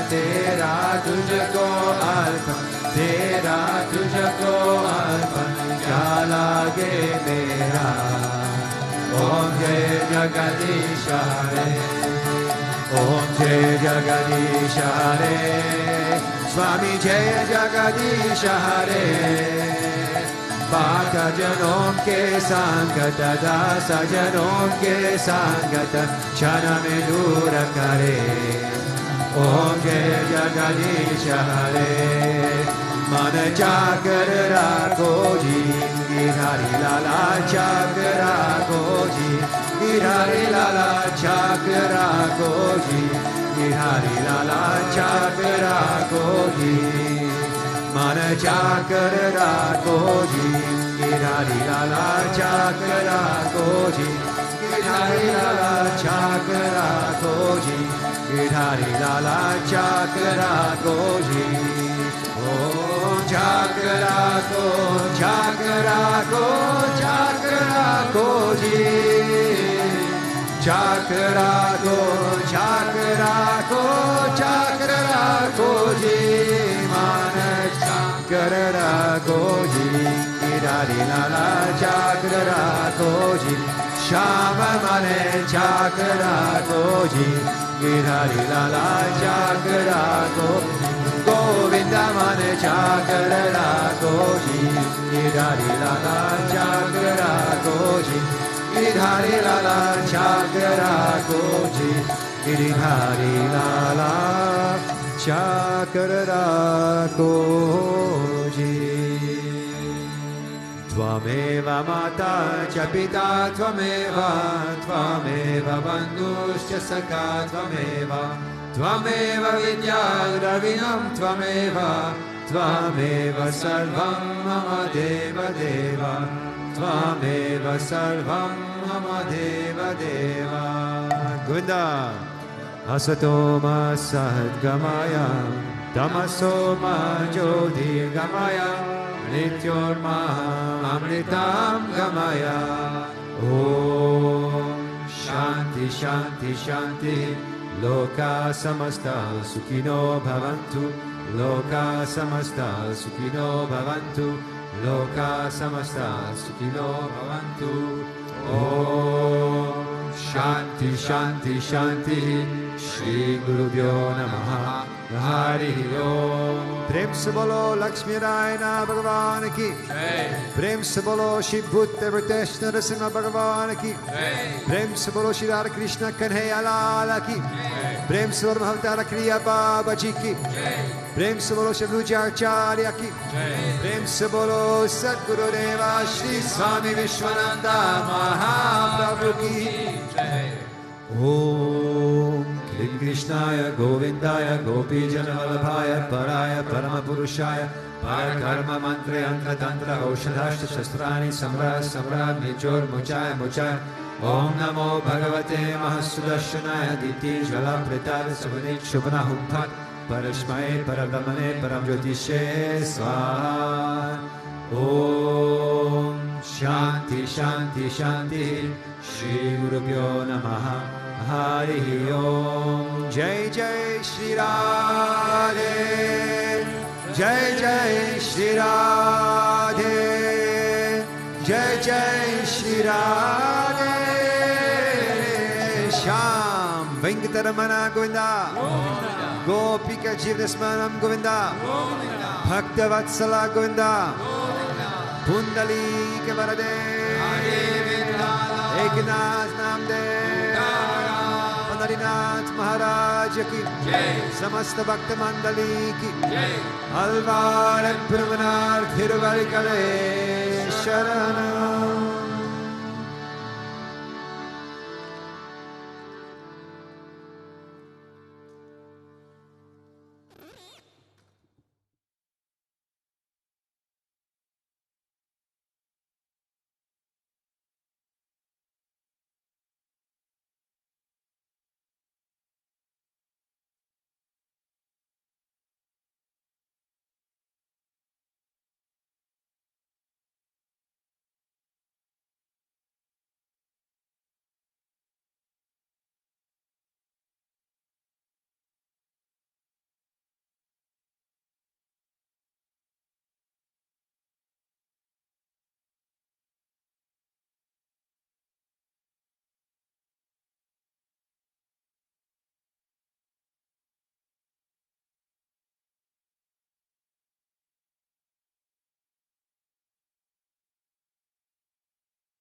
Tera Tujhko Arpan Tera Tujhko Arpan Kya lage mera Om Jai Jagadisha Hare Om Jai Jagadisha Hare Swami Jai Jagadisha Hare Bhakta Janon Ke Sangata Dasa Janon Ke Sangata Chana Medura Kare Om Jai Jagadisha Hare Mana Chakra Rakoji Girari Lala Chakra Koji Girari Lala Chakra Koji Girari Lala Chakra Koji Mana Chakra Koji Girari Lala Chakra Koji Girari Lala Chakra Koji Girari Lala Chakra Koji Om Chakra Ko Chakra Ko Chakra Koji Chakra Ko Chakra Ko Chakra Koji Mana Chakra Chakrara Koji, Giridhari Lala Chakrara Koji, Shama Mane Chakrara Koji, Giridhari Lala Chakrara Koji, Govinda Mane Chakrara Koji, Giridhari Lala Chakrara Koji, Giridhari Lala Chakrara Koji, Giridhari Lala Chakrara Koji. Tvameva Mata cha Pita Tvameva, Tvameva Bandhuscha Sakha Tvameva, Tvameva Vidya Dravinam Tvameva, Tvameva Sarvam Mama Deva Deva, Tvameva Sarvam Mama Deva Deva. Govinda. Asatoma Sadgamaya, Tamasoma Jyotirgamaya, Nityorma Amritam Gamaya. Om Shanti Shanti Shanti, Loka Samasta Sukhino Bhavantu, Loka Samasta Sukhino Bhavantu, Loka Samasta Sukhino Bhavantu. Om Shanti Shanti Shanti, Shri Gurubhyo Namaha, Hari Om. Prem se bolo Lakshmi Narayana Bhagavan ki, Prem se bolo Sri Bhutabhrteshwarnath Bhagavan ki, Prem se bolo Shri Radha Krishna Kanhaiya Lal ki, Prem se bolo Mahavtara Kriya Baba ji ki, Prem se bolo Shri Bhutabhrteshwarnath ki, Prem se bolo Sadguru Deva Sri Swami Vishwananda Mahaprabhu ki. Om Krishnaya Govindaya Gopi Janavalabhaya Paraya Paramapurushaya Parakarma Mantra Yantra Tantra Aushadhashta Shastrani Samra Samra Mijor Muchaya Muchaya Om Namo Bhagavate Mahasudarshanaya Diti Jala Pritara Savanit Shubhana Humphat Parashmai Paradamane Paramjyotishe Swaha. Om Shanti Shanti Shanti, Shri Gurubhyo Namaha, Hari Om. Jai Jai Shri Radhe, Jai Jai Shri Radhe, Jai Jai Shri Radhe. Sham Venkatamana Govinda, Gopika Jivnasmanam Govinda, Bhaktavatsala Govinda, Pundalika Varade, Eknath Namdev, Panarinath Maharaj ki, Samasta Bhakta Mandali ki, Alvar Brahmanar Thiruvalikale Sharanam.